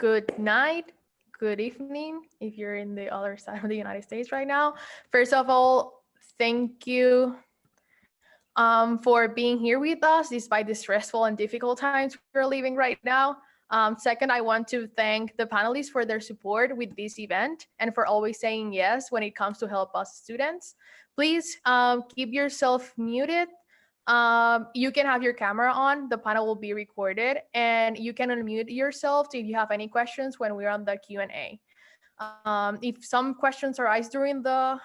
good night, good evening, if you're in the other side of the United States right now. First of all, thank you for being here with us despite the stressful and difficult times we're living right now. Second, I want to thank the panelists for their support with this event and for always saying yes when it comes to help us students. Please keep yourself muted. You can have your camera on, the panel will be recorded, and you can unmute yourself if you have any questions when we're on the Q&A. If some questions arise during the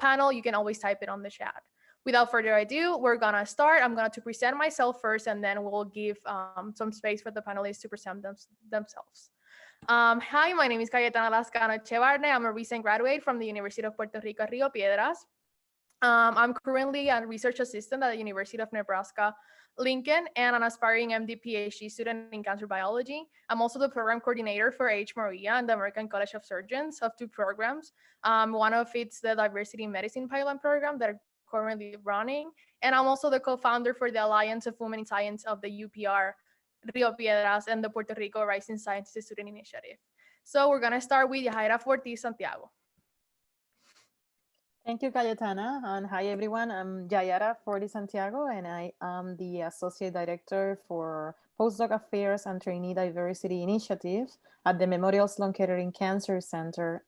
panel, you can always type it on the chat. Without further ado, we're gonna start. I'm going to present myself first, and then we'll give some space for the panelists to present themselves. Hi, my name is Cayetana Lascano Echevarne. I'm a recent graduate from the University of Puerto Rico, Rio Piedras. I'm currently a research assistant at the University of Nebraska, Lincoln, and an aspiring MD PhD student in cancer biology. I'm also the program coordinator for H. Maria and the American College of Surgeons of two programs. One of it's the Diversity in Medicine Pilot Program that are currently running, and I'm also the co-founder for the Alliance of Women in Science of the UPR, Rio Piedras, and the Puerto Rico Rising Scientists Student Initiative. So we're gonna start with Yajaira Ortiz Santiago. Thank you, Cayetana, and hi everyone. I'm Yayara Forti Santiago, and I am the Associate Director for Postdoc Affairs and Trainee Diversity Initiatives at the Memorial Sloan Kettering Cancer Center.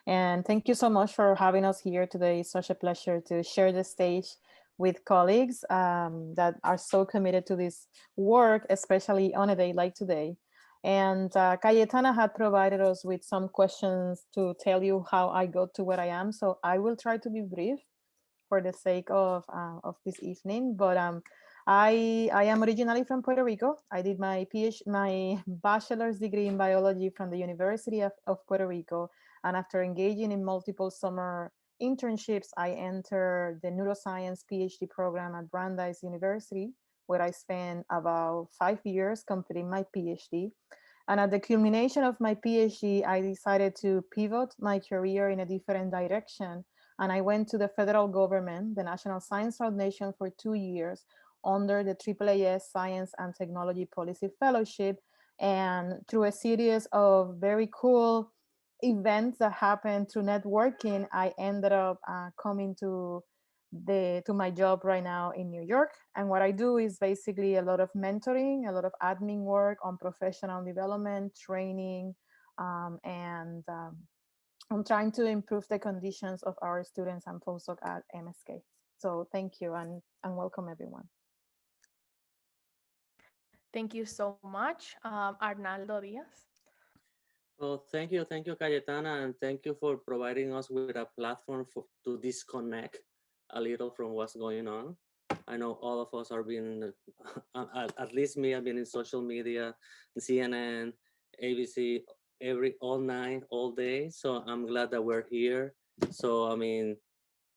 And thank you so much for having us here today. It's such a pleasure to share the stage with colleagues that are so committed to this work, especially on a day like today. And Cayetana had provided us with some questions to tell you how I got to where I am. So I will try to be brief for the sake of this evening. But I am originally from Puerto Rico. I did my bachelor's degree in biology from the University of Puerto Rico. And after engaging in multiple summer internships, I entered the neuroscience PhD program at Brandeis University, where I spent about 5 years completing my PhD. And at the culmination of my PhD, I decided to pivot my career in a different direction. And I went to the federal government, the National Science Foundation, for 2 years under the AAAS Science and Technology Policy Fellowship. And through a series of very cool events that happened through networking, I ended up coming to my job right now in New York. And what I do is basically a lot of mentoring, a lot of admin work on professional development, training, and I'm trying to improve the conditions of our students and postdoc at MSK. So thank you and welcome everyone. Thank you so much. Arnaldo Diaz. Well, thank you, Cayetana, and thank you for providing us with a platform to disconnect a little from what's going on. I know all of us are being, at least me, I've been in social media, CNN, ABC, all night, all day. So I'm glad that we're here. So, I mean,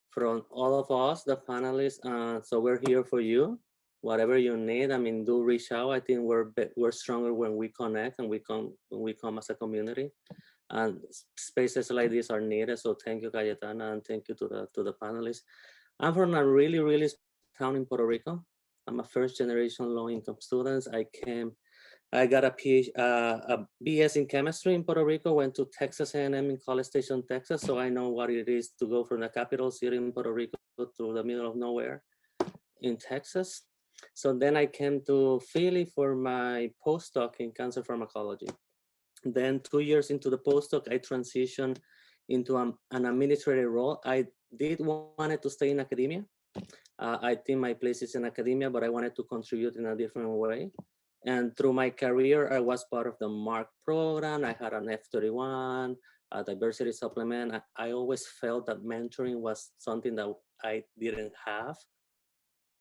from all of us, the panelists, so we're here for you. Whatever you need, I mean, do reach out. I think we're stronger when we connect and when we come as a community. And spaces like this are needed. So thank you, Cayetana, and thank you to the panelists. I'm from a really town in Puerto Rico. I'm a first generation low income student. I got a BS in chemistry in Puerto Rico, went to Texas A&M in College Station, Texas. So I know what it is to go from the capital city in Puerto Rico to the middle of nowhere in Texas. So then I came to Philly for my postdoc in cancer pharmacology. Then 2 years into the postdoc, I transitioned into an administrative role. I did wanted to stay in academia. I think my place is in academia, but I wanted to contribute in a different way. And through my career, I was part of the MARC program. I had an F31, a diversity supplement. I always felt that mentoring was something that I didn't have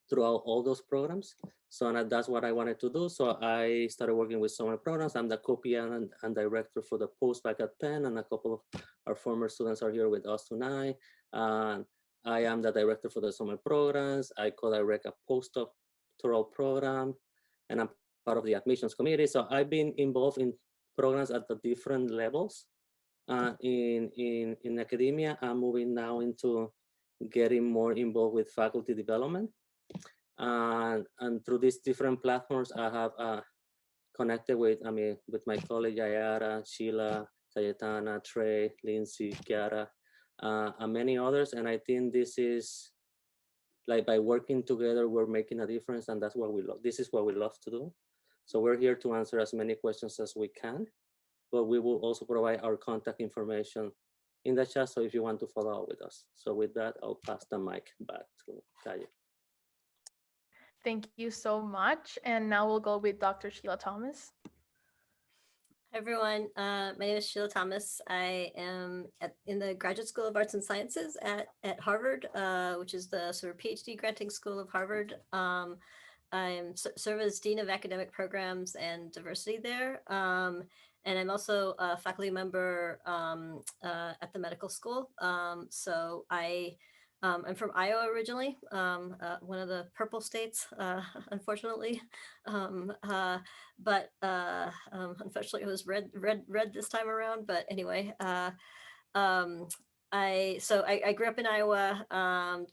throughout all those programs. So that's what I wanted to do. So I started working with summer programs. I'm the co-PI and director for the postbac at Penn, and a couple of our former students are here with us tonight. I am the director for the summer programs. I co-direct a postdoctoral program, and I'm part of the admissions committee. So I've been involved in programs at the different levels in academia. I'm moving now into getting more involved with faculty development. And through these different platforms, I have connected with, with my colleague Yayara, Sheila, Cayetana, Trey, Lindsay, Kiara, and many others. And I think this is like by working together, we're making a difference, and that's what we love. This is what we love to do. So we're here to answer as many questions as we can, but we will also provide our contact information in the chat. So if you want to follow up with us. So with that, I'll pass the mic back to Kaya. Thank you so much. And now we'll go with Dr. Sheila Thomas. Hi everyone, my name is Sheila Thomas. I am in the Graduate School of Arts and Sciences at Harvard, which is the sort of PhD granting school of Harvard. I serve as Dean of Academic Programs and Diversity there. And I'm also a faculty member at the medical school. So I'm from Iowa originally, one of the purple states, unfortunately. But unfortunately, it was red this time around. But anyway, I grew up in Iowa.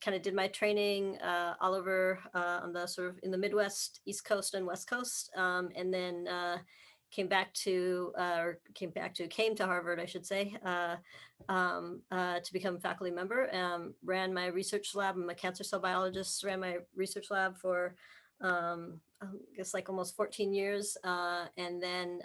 Kind of did my training all over on the sort of in the Midwest, East Coast, and West Coast, and then came to Harvard, I should say, to become a faculty member. Ran my research lab. I'm a cancer cell biologist. Ran my research lab for I guess like almost 14 years, and then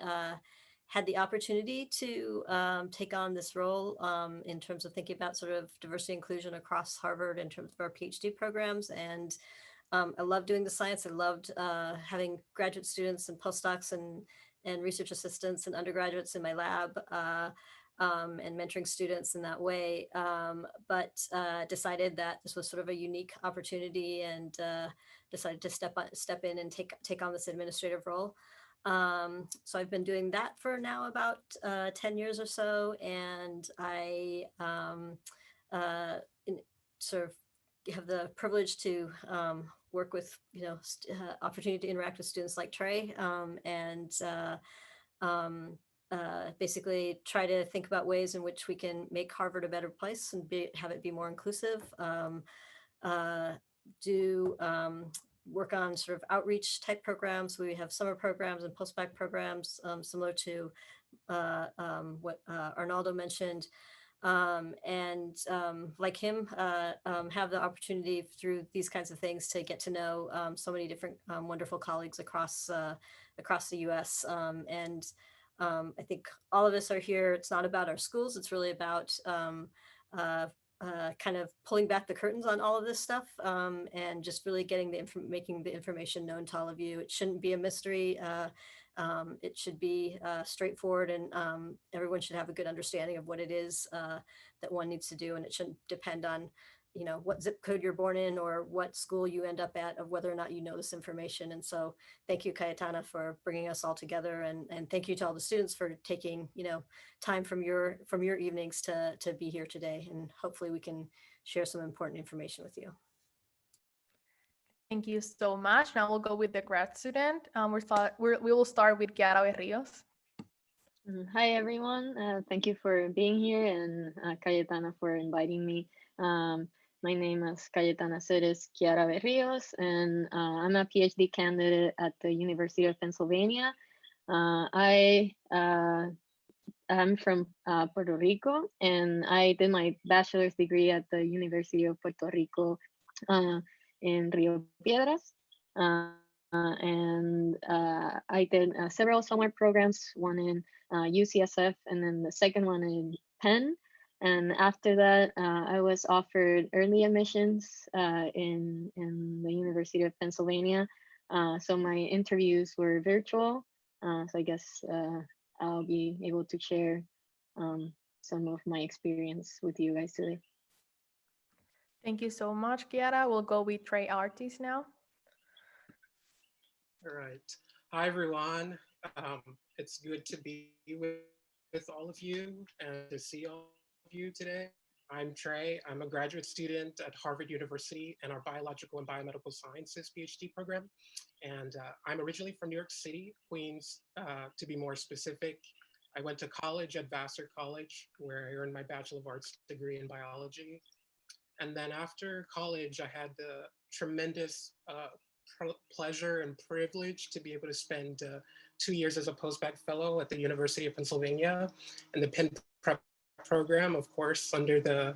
had the opportunity to take on this role in terms of thinking about sort of diversity inclusion across Harvard in terms of our PhD programs. And I loved doing the science. I loved having graduate students and postdocs and research assistants and undergraduates in my lab and mentoring students in that way. But decided that this was sort of a unique opportunity and decided to step in and take on this administrative role. So I've been doing that for now about 10 years or so, and I sort of have the privilege to work with, opportunity to interact with students like Trey, and basically try to think about ways in which we can make Harvard a better place and have it be more inclusive. Work on sort of outreach type programs. We have summer programs and post-bac programs similar to what Arnaldo mentioned. And like him, have the opportunity through these kinds of things to get to know so many different wonderful colleagues across the US. And I think all of us are here. It's not about our schools. It's really about kind of pulling back the curtains on all of this stuff and just really getting making the information known to all of you. It shouldn't be a mystery. It should be straightforward, and everyone should have a good understanding of what it is that one needs to do. And it shouldn't depend on, what zip code you're born in or what school you end up at, of whether or not you know this information. And so thank you, Cayetana, for bringing us all together. And thank you to all the students for taking, time from your evenings to be here today. And hopefully we can share some important information with you. Thank you so much. Now we'll go with the grad student. We will start with Kiara Berrios. Hi, everyone. Thank you for being here, and Cayetana for inviting me. My name, as Cayetana said, is Kiara Berrios, and I'm a PhD candidate at the University of Pennsylvania. I'm from Puerto Rico, and I did my bachelor's degree at the University of Puerto Rico in Rio Piedras. And I did several summer programs, one in UCSF and then the second one in Penn. And after that, I was offered early admissions in the University of Pennsylvania. So my interviews were virtual. So I guess I'll be able to share some of my experience with you guys today. Thank you so much, Kiara. We'll go with Trey Artis now. All right. Hi, everyone. It's good to be with all of you and to see all of you today. I'm Trey. I'm a graduate student at Harvard University in our Biological and Biomedical Sciences PhD program. And I'm originally from New York City, Queens, to be more specific. I went to college at Vassar College, where I earned my Bachelor of Arts degree in biology. And then after college, I had the tremendous pleasure and privilege to be able to spend 2 years as a postbac fellow at the University of Pennsylvania in the Penn Prep program, of course, under the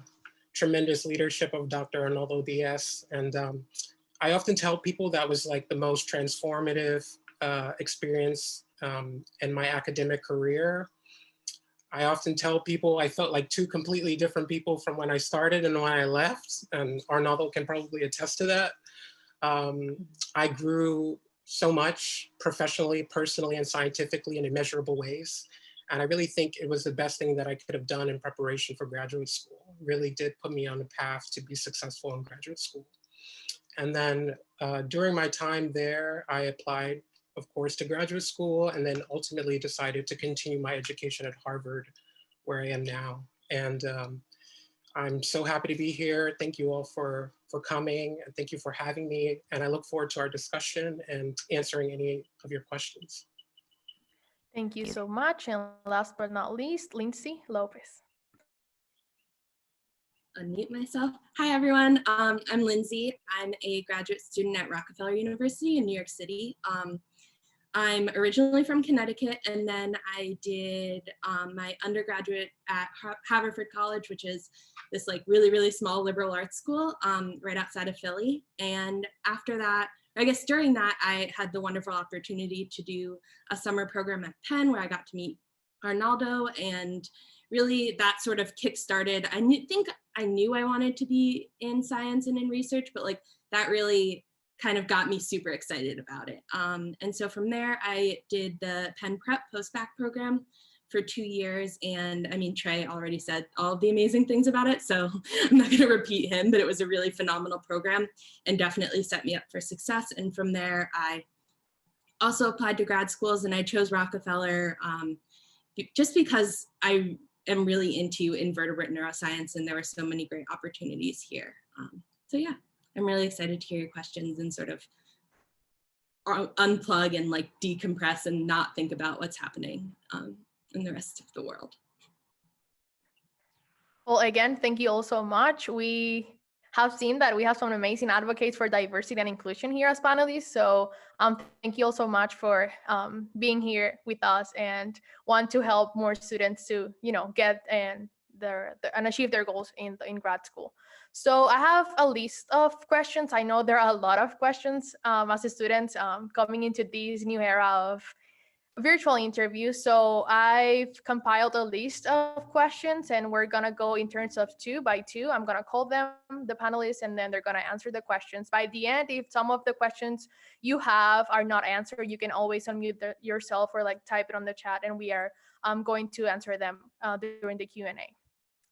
tremendous leadership of Dr. Arnaldo Diaz. And I often tell people that was like the most transformative experience in my academic career. I often tell people I felt like two completely different people from when I started and when I left, and Arnaldo can probably attest to that. I grew so much professionally, personally, and scientifically in immeasurable ways. And I really think it was the best thing that I could have done in preparation for graduate school. It really did put me on the path to be successful in graduate school. And then during my time there, I applied, of course, to graduate school, and then ultimately decided to continue my education at Harvard, where I am now. And I'm so happy to be here. Thank you all for coming, and thank you for having me. And I look forward to our discussion and answering any of your questions. Thank you so much. And last but not least, Lindsay Lopez. Unmute myself. Hi, everyone. I'm Lindsay. I'm a graduate student at Rockefeller University in New York City. I'm originally from Connecticut, and then I did my undergraduate at Haverford College, which is this like really, really small liberal arts school right outside of Philly. And after that, I guess during that, I had the wonderful opportunity to do a summer program at Penn where I got to meet Arnaldo, and really that sort of kickstarted. I think I knew I wanted to be in science and in research, but like that really kind of got me super excited about it. And so from there, I did the Penn Prep postbac program for 2 years. And I mean, Trey already said all of the amazing things about it, so I'm not gonna repeat him, but it was a really phenomenal program and definitely set me up for success. And from there, I also applied to grad schools, and I chose Rockefeller just because I am really into invertebrate neuroscience, and there were so many great opportunities here. So yeah. I'm really excited to hear your questions and sort of unplug and like decompress and not think about what's happening in the rest of the world. Well, again, thank you all so much. We have seen that we have some amazing advocates for diversity and inclusion here as panelists. So thank you all so much for being here with us and want to help more students to, get and achieve their goals in grad school. So I have a list of questions. I know there are a lot of questions as students coming into this new era of virtual interviews. So I've compiled a list of questions, and we're gonna go in terms of 2 by 2. I'm gonna call them the panelists, and then they're gonna answer the questions. By the end, if some of the questions you have are not answered, you can always unmute yourself or like type it on the chat, and we are going to answer them during the Q&A.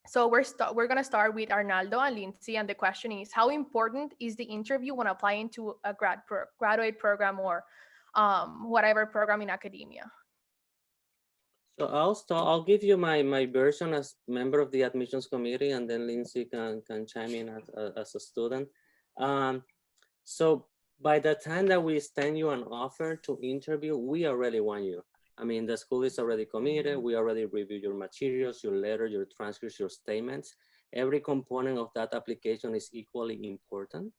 So we're gonna start with Arnaldo and Lindsay, and the question is, how important is the interview when applying to a graduate program or whatever program in academia? So I'll give you my version as member of the admissions committee, and then Lindsay can chime in as a student. So by the time that we send you an offer to interview, we already want you. I mean, the school is already committed. We already reviewed your materials, your letter, your transcripts, your statements. Every component of that application is equally important.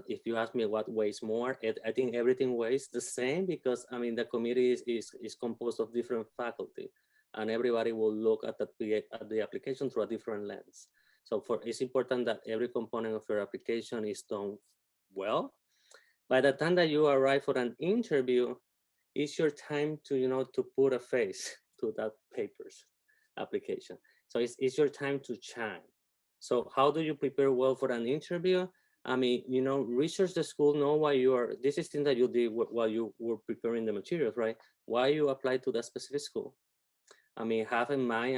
If you ask me what weighs more, I think everything weighs the same, because I mean, the committee is composed of different faculty, and everybody will look at the application through a different lens. So it's important that every component of your application is done well. By the time that you arrive for an interview, it's your time to, to put a face to that paper's application. So it's your time to shine. So how do you prepare well for an interview? I mean, research the school, know why this is thing that you did while you were preparing the materials, right? Why you applied to that specific school. I mean, have in mind,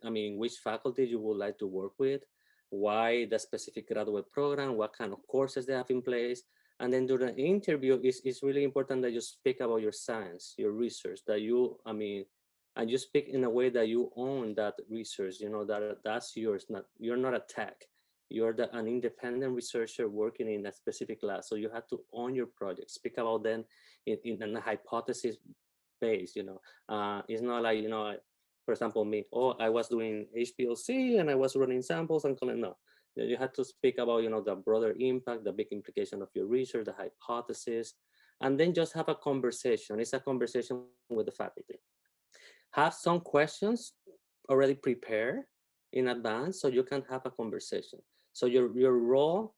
I mean, which faculty you would like to work with, why the specific graduate program, what kind of courses they have in place. And then during the interview, it's really important that you speak about your science, your research, that and you speak in a way that you own that research, that's yours, you're not a tech. You're an independent researcher working in a specific lab. So you have to own your project, speak about them in a hypothesis base, it's not like, for example, me, I was doing HPLC and I was running samples and calling, no. You have to speak about, the broader impact, the big implication of your research, the hypothesis, and then just have a conversation. It's a conversation with the faculty. Have some questions already prepared in advance so you can have a conversation. So your role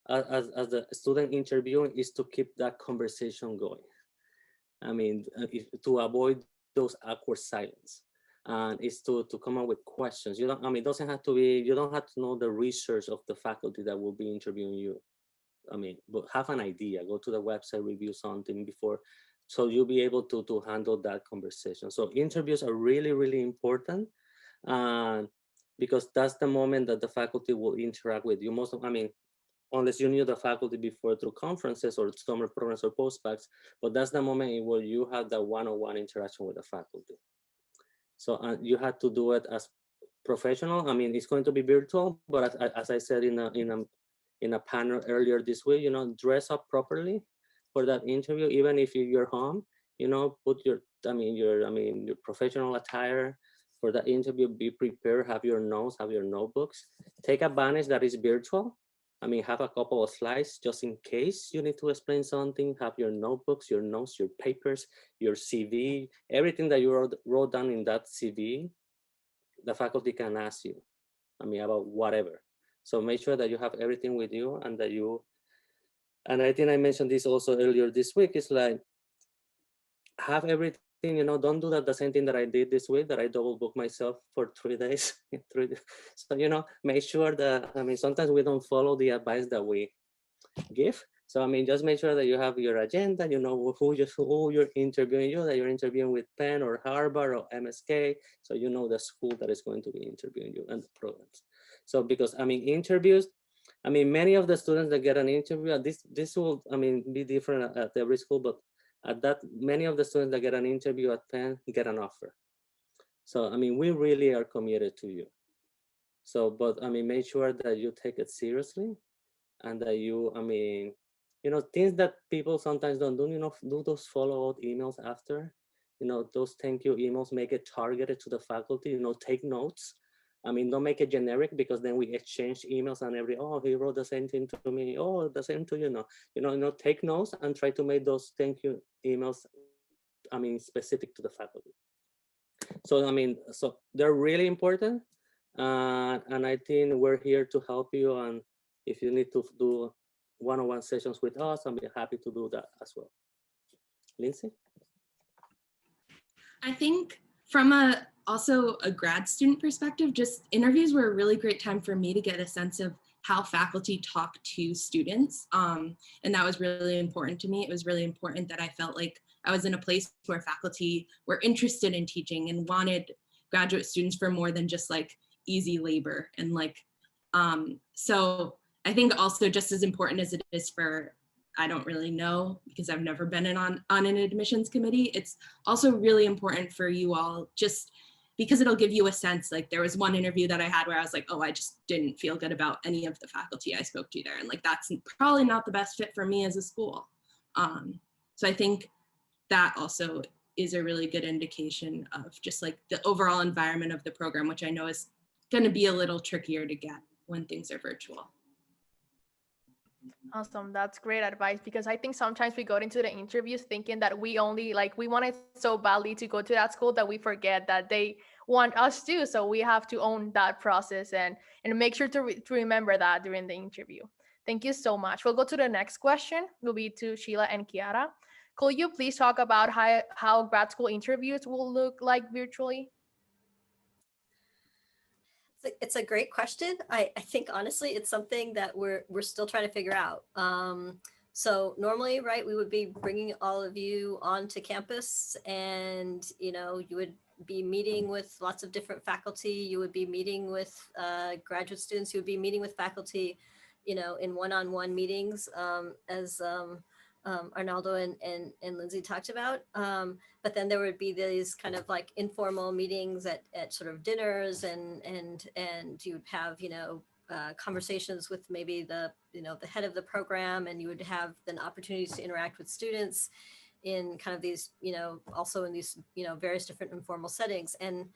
as the student interviewing is to keep that conversation going. I mean, to avoid those awkward silence. And it's to come up with questions. You don't, I mean, it doesn't have to be, you don't have to know the research of the faculty that will be interviewing you. I mean, but have an idea, go to the website, review something before, so you'll be able to handle that conversation. So interviews are really, really important because that's the moment that the faculty will interact with you. Most of, I mean, unless you knew the faculty before through conferences or summer programs or postbacks, but that's the moment where you have that one-on-one interaction with the faculty. So you had to do it as professional. I mean, it's going to be virtual, but as I said in a panel earlier this week, you know, dress up properly for that interview, even if you're home, you know, put your professional attire for that interview, be prepared, have your notes, have your notebooks, take advantage that is virtual. I mean, have a couple of slides just in case you need to explain something, have your notebooks, your notes, your papers, your CV, everything that you wrote down in that CV, the faculty can ask you, I mean, about whatever. So make sure that you have everything with you and that you, and I think I mentioned this also earlier this week, it's like, have everything, you know, don't do that the same thing that I did this week, that I double booked myself for 3 days. So, you know, make sure that, I mean, sometimes we don't follow the advice that we give. So, I mean, just make sure that you have your agenda, you know, who you're interviewing you, that you're interviewing with Penn or Harvard or MSK. So, you know, the school that is going to be interviewing you and the programs. So, because, I mean, interviews, I mean, many of the students that get an interview, this will, I mean, be different at every school, but at that, many of the students that get an interview at Penn get an offer. So, I mean, we really are committed to you. So, but I mean, make sure that you take it seriously and that you, I mean, you know, things that people sometimes don't do, you know, do those follow-up emails after, you know, those thank you emails, make it targeted to the faculty, you know, take notes. I mean, don't make it generic because then we exchange emails and oh, he wrote the same thing to me. Oh, the same to you, take notes and try to make those thank you emails, I mean, specific to the faculty. So, I mean, so they're really important. And I think we're here to help you. And if you need to do one-on-one sessions with us, I'll be happy to do that as well. Lindsay? I think from also a grad student perspective, just interviews were a really great time for me to get a sense of how faculty talk to students. And that was really important to me. It was really important that I felt like I was in a place where faculty were interested in teaching and wanted graduate students for more than just like easy labor. And like, so I think also just as important as it is for, I don't really know because I've never been on an admissions committee. It's also really important for you all just because it'll give you a sense. Like there was one interview that I had where I was like, oh, I just didn't feel good about any of the faculty I spoke to there. And like, that's probably not the best fit for me as a school. So I think that also is a really good indication of just like the overall environment of the program, which I know is going to be a little trickier to get when things are virtual. Awesome. That's great advice because I think sometimes we go into the interviews thinking that we only we wanted so badly to go to that school that we forget that they want us to. So we have to own that process and make sure to remember that during the interview. Thank you so much. We'll go to the next question. Will be to Sheila and Kiara. Could you please talk about how grad school interviews will look like virtually? It's a great question. I think honestly, it's something that we're still trying to figure out. So normally, right, we would be bringing all of you onto campus, and you would be meeting with lots of different faculty. You would be meeting with graduate students. You would be meeting with faculty, in one-on-one meetings, as Arnaldo and Lindsay talked about. But then there would be these kind of like informal meetings at sort of dinners and you would have, conversations with maybe the head of the program, and you would have then opportunities to interact with students in kind of these, also in these, various different informal settings. And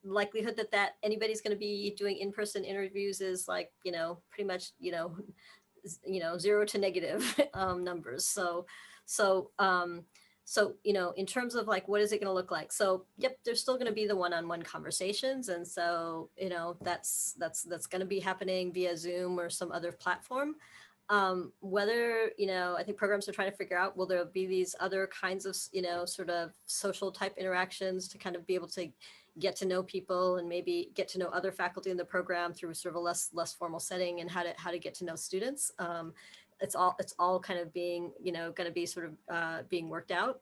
likelihood that anybody's going to be doing in-person interviews is like, pretty much, 0 to negative numbers. So So, so, you know, in terms of like, what is it going to look like? So, yep, there's still going to be the one-on-one conversations. And so, you know, that's going to be happening via Zoom or some other platform. Whether, you know, I think programs are trying to figure out, will there be these other kinds of, you know, sort of social type interactions to kind of be able to get to know people and maybe get to know other faculty in the program through sort of a less formal setting, and how to get to know students. It's all kind of being, you know, going to be sort of being worked out.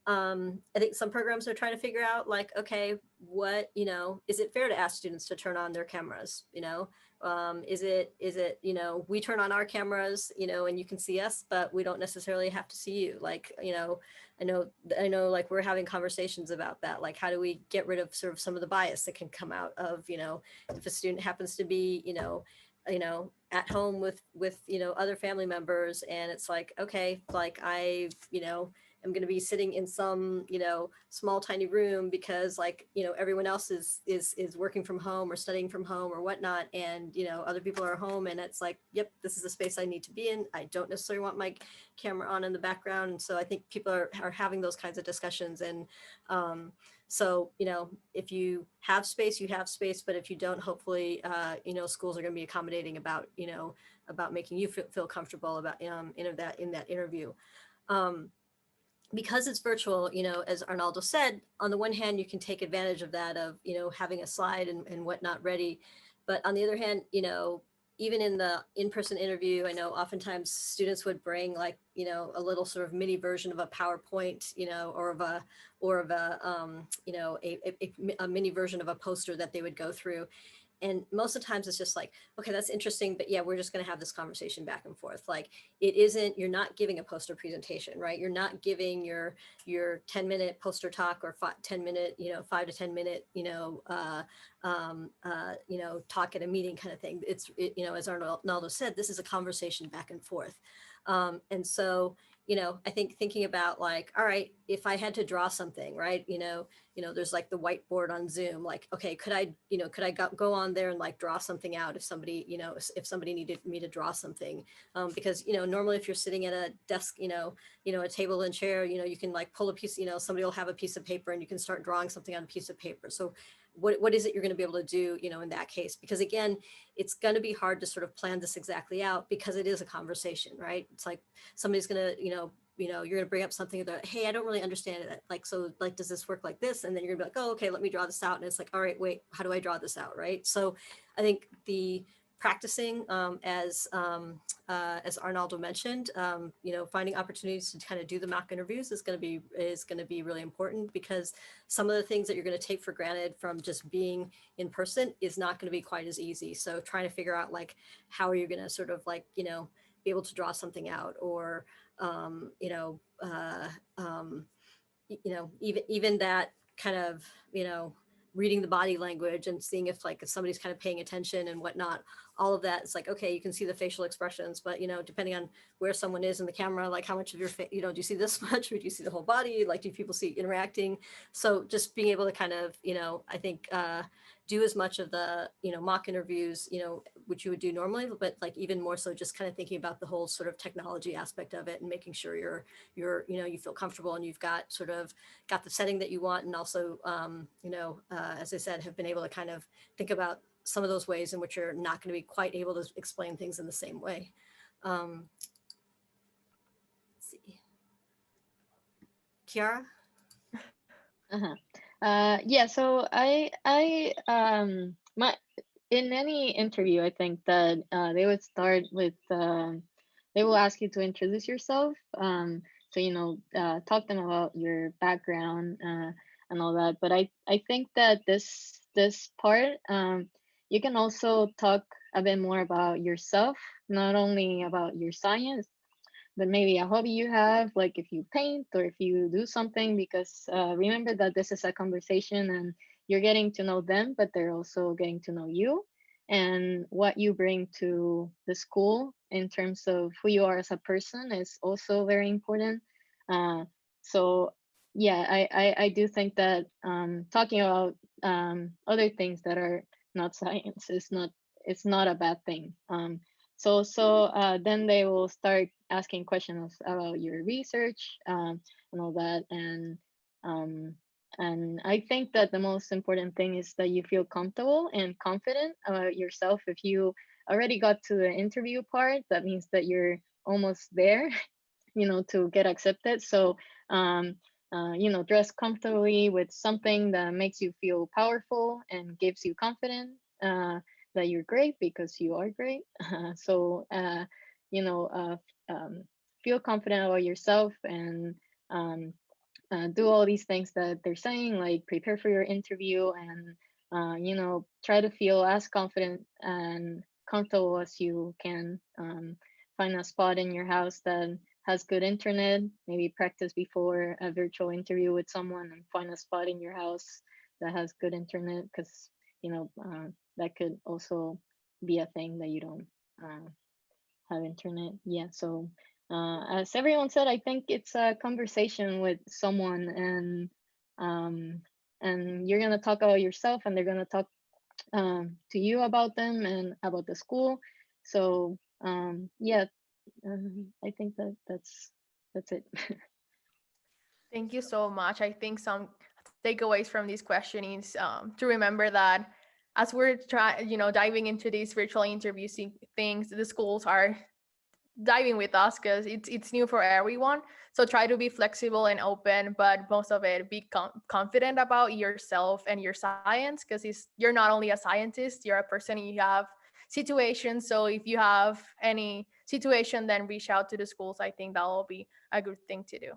I think some programs are trying to figure out like, okay, what, you know, is it fair to ask students to turn on their cameras? You know, is it, you know, we turn on our cameras, you know, and you can see us, but we don't necessarily have to see you. Like, you know, I know like we're having conversations about that. Like, how do we get rid of sort of some of the bias that can come out of, you know, if a student happens to be, you know, at home with, you know, other family members, and it's like, okay, like you know, I'm going to be sitting in some, you know, small, tiny room because like, you know, everyone else is working from home or studying from home or whatnot. And, you know, other people are home, and it's like, yep, this is the space I need to be in. I don't necessarily want my camera on in the background. And so I think people are having those kinds of discussions. And so, you know, if you have space, you have space, but if you don't, hopefully, you know, schools are going to be accommodating about, you know, about making you feel comfortable about in that interview. Because it's virtual, you know, as Arnaldo said, on the one hand, you can take advantage of that, of, you know, having a slide and whatnot ready. But on the other hand, you know, even in the in-person interview, I know oftentimes students would bring like, you know, a little sort of mini version of a PowerPoint, you know, or of a, you know, a mini version of a poster that they would go through. And most of the times it's just like, okay, that's interesting, but yeah, we're just going to have this conversation back and forth. Like, it isn't, you're not giving a poster presentation, right? You're not giving your 10-minute poster talk or 10-minute, you know, 5 to 10 minute, you know, talk at a meeting kind of thing. You know, as Arnaldo said, this is a conversation back and forth. And so, you know, I think thinking about like, all right, if I had to draw something, right, you know, there's like the whiteboard on Zoom, like, okay, could I go on there and like draw something out if somebody, you know, if somebody needed me to draw something, because, you know, normally if you're sitting at a desk, you know, a table and chair, you know, you can like pull a piece, you know, somebody will have a piece of paper and you can start drawing something on a piece of paper. So what is it you're going to be able to do, you know, in that case? Because again, it's going to be hard to sort of plan this exactly out because it is a conversation, right? It's like somebody's going to, you know, you're going to bring up something that, hey, I don't really understand it. Like, so like, does this work like this? And then you're gonna be like, oh, okay, let me draw this out. And it's like, all right, wait, how do I draw this out? Right. So I think the practicing, as Arnaldo mentioned, you know, finding opportunities to kind of do the mock interviews is going to be really important, because some of the things that you're going to take for granted from just being in person is not going to be quite as easy. So trying to figure out like, how are you going to sort of like, you know, be able to draw something out, or even that kind of, you know, reading the body language and seeing if somebody's kind of paying attention and whatnot, all of that. It's like, okay, you can see the facial expressions, but, you know, depending on where someone is in the camera, like how much of your face, you know, do you see this much, or do you see the whole body? Like, do people see interacting? So just being able to kind of, you know, I think, do as much of the, you know, mock interviews, you know, which you would do normally, but like even more so just kind of thinking about the whole sort of technology aspect of it and making sure you're, you know, you feel comfortable and you've got the setting that you want. And also, you know, as I said, have been able to kind of think about some of those ways in which you're not going to be quite able to explain things in the same way. Let's see. Kiara? Yeah, so in any interview, I think that they would start with they will ask you to introduce yourself. So, you know, talk to them about your background and all that. But I think that this part, you can also talk a bit more about yourself, not only about your science, but maybe a hobby you have, like if you paint or if you do something, because remember that this is a conversation and you're getting to know them, but they're also getting to know you, and what you bring to the school in terms of who you are as a person is also very important. So yeah, I do think that talking about other things that are not science is not, it's not a bad thing. then they will start asking questions about your research and all that. And I think that the most important thing is that you feel comfortable and confident about yourself. If you already got to the interview part, that means that you're almost there, to get accepted. So, dress comfortably with something that makes you feel powerful and gives you confidence that you're great, because you are great. So, feel confident about yourself, and do all these things that they're saying, like prepare for your interview, and try to feel as confident and comfortable as you can. Find a spot in your house that has good internet. Maybe practice before a virtual interview with someone, and find a spot in your house that has good internet, because that could also be a thing that you don't have internet. Yeah, so as everyone said, I think it's a conversation with someone, and you're gonna talk about yourself, and they're gonna talk to you about them and about the school. So yeah, I think that's it. Thank you so much. I think some takeaways from this question is to remember that as we're diving into these virtual interviews things, the schools are diving with us because it's new for everyone. So try to be flexible and open, but most of it, be confident about yourself and your science, because you're not only a scientist, you're a person. You have situations. So if you have any situation, then reach out to the schools. I think that will be a good thing to do.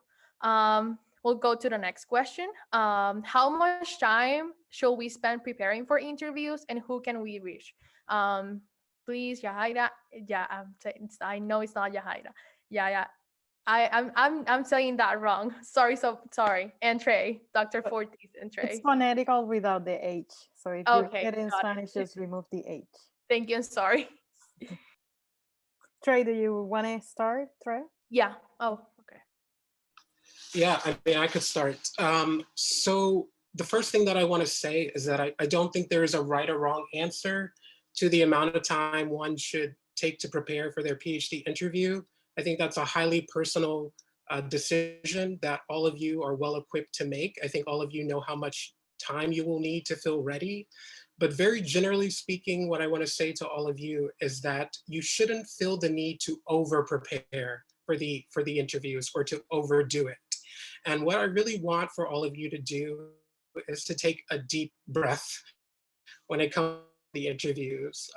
We'll go to the next question. How much time should we spend preparing for interviews, and who can we reach? Please, Yahaira. Yeah, I know it's not Yahaira. Yeah. I'm saying that wrong. Sorry, And Trey, Dr. Fortis and Trey. It's phonetical without the H. So if you get in Spanish, just remove the H. Thank you. Sorry. Trey, do you want to start, Trey? Yeah. Oh, okay. Yeah, I mean, I could start. So the first thing that I want to say is that I don't think there is a right or wrong answer to the amount of time one should take to prepare for their PhD interview. I think that's a highly personal decision that all of you are well equipped to make. I think all of you know how much time you will need to feel ready. But very generally speaking, what I want to say to all of you is that you shouldn't feel the need to over prepare for the interviews or to overdo it. And what I really want for all of you to do is to take a deep breath when it comes to the interviews,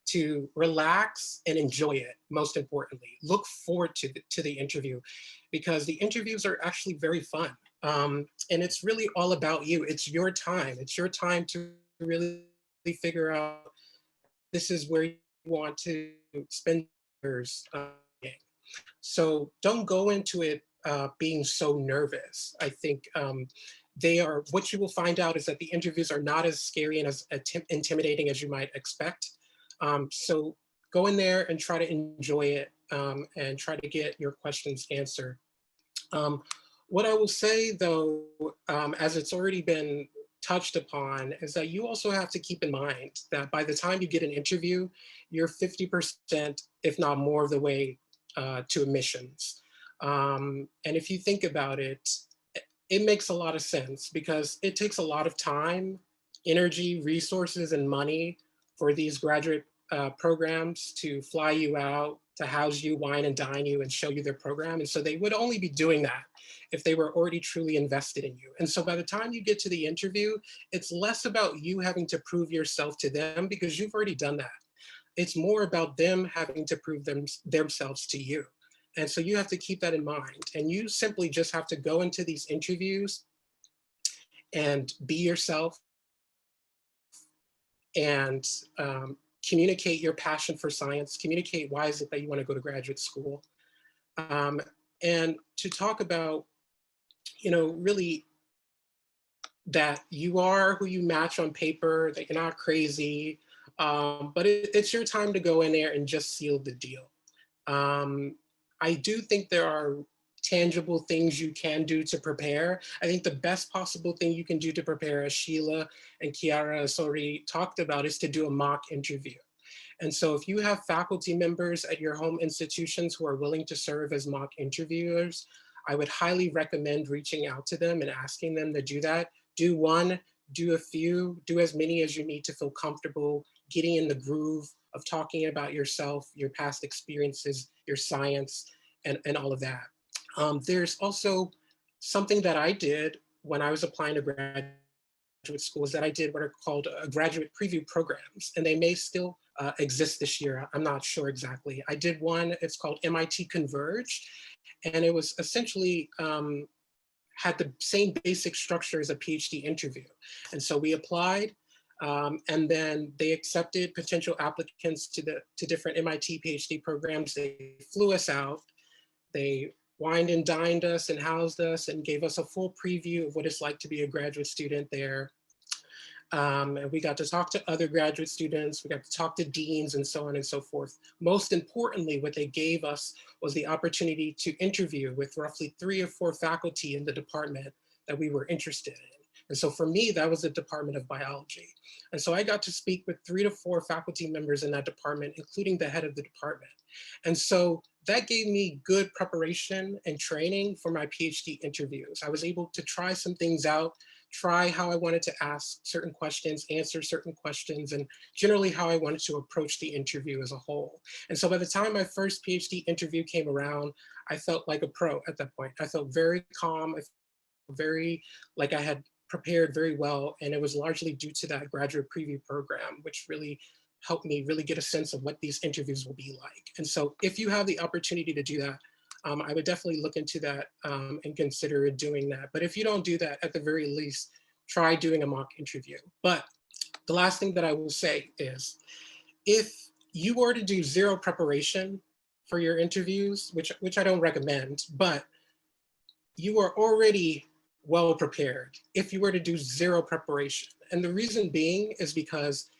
to relax and enjoy it. Most importantly, look forward to the interview, because the interviews are actually very fun. And it's really all about you. It's your time. It's your time to really figure out this is where you want to spend years. So don't go into it being so nervous. I think what you will find out is that the interviews are not as scary and as intimidating as you might expect. So go in there and try to enjoy it, and try to get your questions answered. What I will say though, as it's already been touched upon, is that you also have to keep in mind that by the time you get an interview, you're 50%, if not more of the way to admissions. And if you think about it, it makes a lot of sense, because it takes a lot of time, energy, resources, and money for these graduate programs to fly you out, to house you, wine and dine you, and show you their program. And so they would only be doing that if they were already truly invested in you. And so by the time you get to the interview, it's less about you having to prove yourself to them, because you've already done that. It's more about them having to prove themselves to you. And so you have to keep that in mind. And you simply just have to go into these interviews and be yourself, and communicate your passion for science, communicate why is it that you want to go to graduate school. And to talk about, really that you are who you match on paper, that you're not crazy, but it's your time to go in there and just seal the deal. I do think there are tangible things you can do to prepare. I think the best possible thing you can do to prepare, as Sheila and Kiara has already talked about, is to do a mock interview. And so if you have faculty members at your home institutions who are willing to serve as mock interviewers, I would highly recommend reaching out to them and asking them to do that. Do one, do a few, do as many as you need to feel comfortable getting in the groove of talking about yourself, your past experiences, your science, and all of that. There's also something that I did when I was applying to graduate school is that I did what are called graduate preview programs, and they may still exist this year. I'm not sure exactly. I did one, it's called MIT Converge, and it was essentially had the same basic structure as a PhD interview. And so we applied, and then they accepted potential applicants to different MIT PhD programs. They flew us out. They wined and dined us and housed us and gave us a full preview of what it's like to be a graduate student there. And we got to talk to other graduate students, we got to talk to deans and so on and so forth. Most importantly, what they gave us was the opportunity to interview with roughly 3 or 4 faculty in the department that we were interested in. And so for me, that was the Department of Biology. And so I got to speak with 3 to 4 faculty members in that department, including the head of the department. And so that gave me good preparation and training for my PhD interviews. I was able to try some things out, try how I wanted to ask certain questions, answer certain questions, and generally how I wanted to approach the interview as a whole. And so by the time my first PhD interview came around, I felt like a pro at that point. I felt very calm, I felt very like I had prepared very well, and it was largely due to that graduate preview program, which really helped me really get a sense of what these interviews will be like. And so if you have the opportunity to do that, I would definitely look into that and consider doing that. But if you don't do that, at the very least, try doing a mock interview. But the last thing that I will say is, if you were to do 0 preparation for your interviews, which I don't recommend, but you are already well prepared if you were to do 0 preparation. And the reason being is because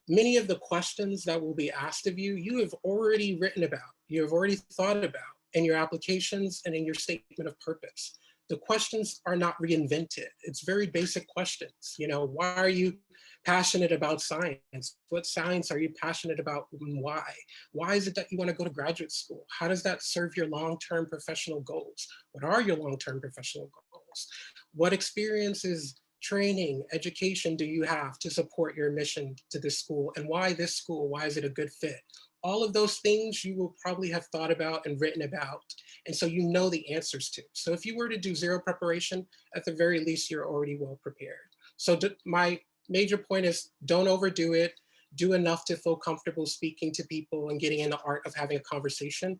many of the questions that will be asked of you, you have already written about, you have already thought about in your applications and in your statement of purpose. The questions are not reinvented. It's very basic questions. You know, why are you passionate about science? What science are you passionate about and why? Why is it that you want to go to graduate school? How does that serve your long-term professional goals? What are your long-term professional goals? What experiences, training, education do you have to support your mission to this school? And why this school? Why is it a good fit? All of those things you will probably have thought about and written about. And so you know the answers to. So if you were to do 0 preparation, at the very least, you're already well prepared. So my major point is, don't overdo it. Do enough to feel comfortable speaking to people and getting in the art of having a conversation.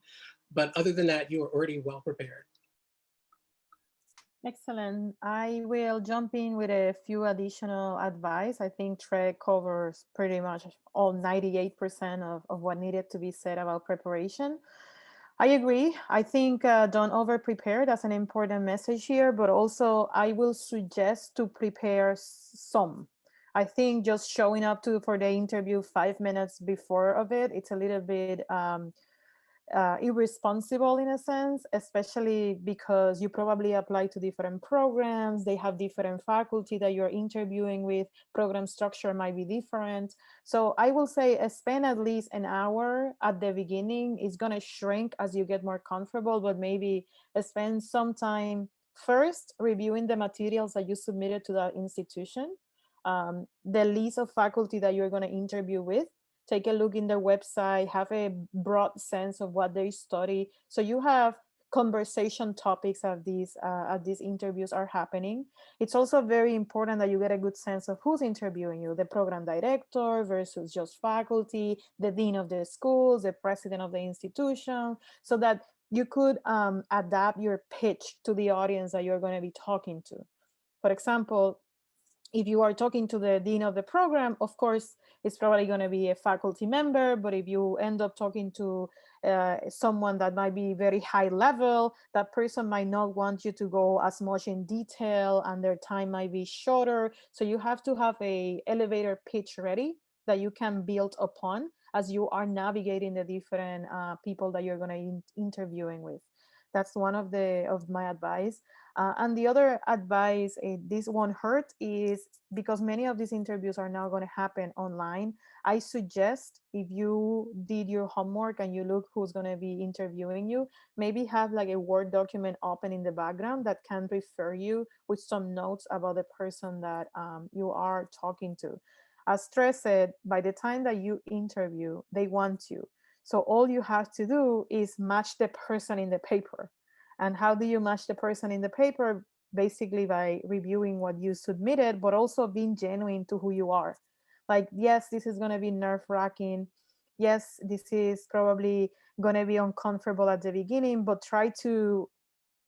But other than that, you are already well prepared. Excellent. I will jump in with a few additional advice. I think Trey covers pretty much all 98% of what needed to be said about preparation. I agree. I think don't over prepare. That's an important message here, but also I will suggest to prepare some. I think just showing up for the interview 5 minutes before of it, it's a little bit irresponsible in a sense, especially because you probably apply to different programs. They have different faculty that you're interviewing with. Program structure might be different. So I will say spend at least an hour at the beginning. It's going to shrink as you get more comfortable, but maybe spend some time first reviewing the materials that you submitted to that institution, the list of faculty that you're going to interview with. Take a look in their website, have a broad sense of what they study. So you have conversation topics as these interviews are happening. It's also very important that you get a good sense of who's interviewing you, the program director versus just faculty, the dean of the schools, the president of the institution, so that you could adapt your pitch to the audience that you're going to be talking to. For example, if you are talking to the dean of the program, of course, it's probably going to be a faculty member. But if you end up talking to someone that might be very high level, that person might not want you to go as much in detail and their time might be shorter. So you have to have a elevator pitch ready that you can build upon as you are navigating the different people that you're going to interviewing with. That's one of my advice. And the other advice, this won't hurt, is because many of these interviews are now going to happen online. I suggest if you did your homework and you look who's going to be interviewing you, maybe have like a Word document open in the background that can refer you with some notes about the person that you are talking to. As Tres said, by the time that you interview, they want you. So all you have to do is match the person in the paper. And how do you match the person in the paper? Basically by reviewing what you submitted, but also being genuine to who you are. Like, yes, this is going to be nerve-wracking. Yes, this is probably going to be uncomfortable at the beginning, but try to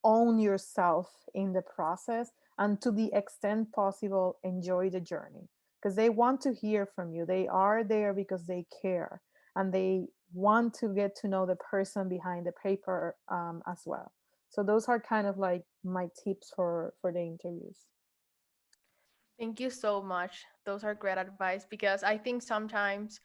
own yourself in the process, and to the extent possible, enjoy the journey, because they want to hear from you. They are there because they care, and they want to get to know the person behind the paper as well. So those are kind of like my tips for the interviews. Thank you so much. Those are great advice, because I think sometimes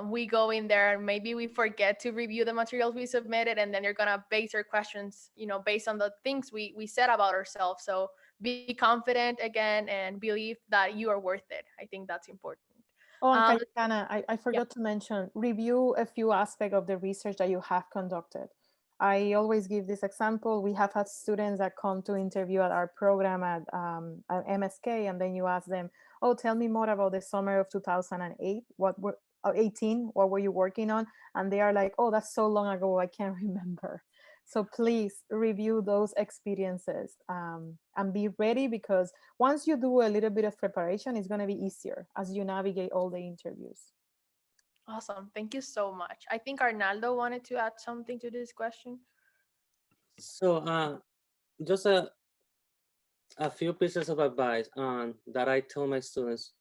we go in there and maybe we forget to review the materials we submitted, and then you're gonna base your questions, based on the things we said about ourselves. So be confident again and believe that you are worth it. I think that's important. Oh, and Um, Cayetana, I forgot to mention, review a few aspects of the research that you have conducted. I always give this example. We have had students that come to interview at our program at MSK, and then you ask them, oh, tell me more about the summer of 2008. What were 18? What were you working on? And they are like, oh, that's so long ago, I can't remember. So please review those experiences and be ready, because once you do a little bit of preparation, it's going to be easier as you navigate all the interviews. Awesome. Thank you so much. I think Arnaldo wanted to add something to this question. So just a few pieces of advice that I tell my students.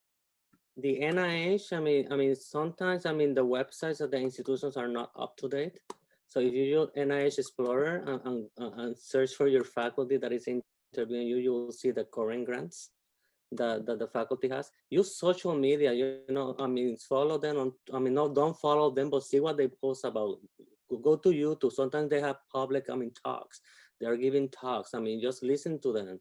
The NIH, I mean, sometimes, the websites of the institutions are not up to date. So if you use NIH Explorer and search for your faculty that is interviewing you, you will see the current grants that the faculty has. Use social media, follow them on, no, don't follow them, but see what they post about. Go to YouTube. Sometimes they have public, talks. They are giving talks. Just listen to them.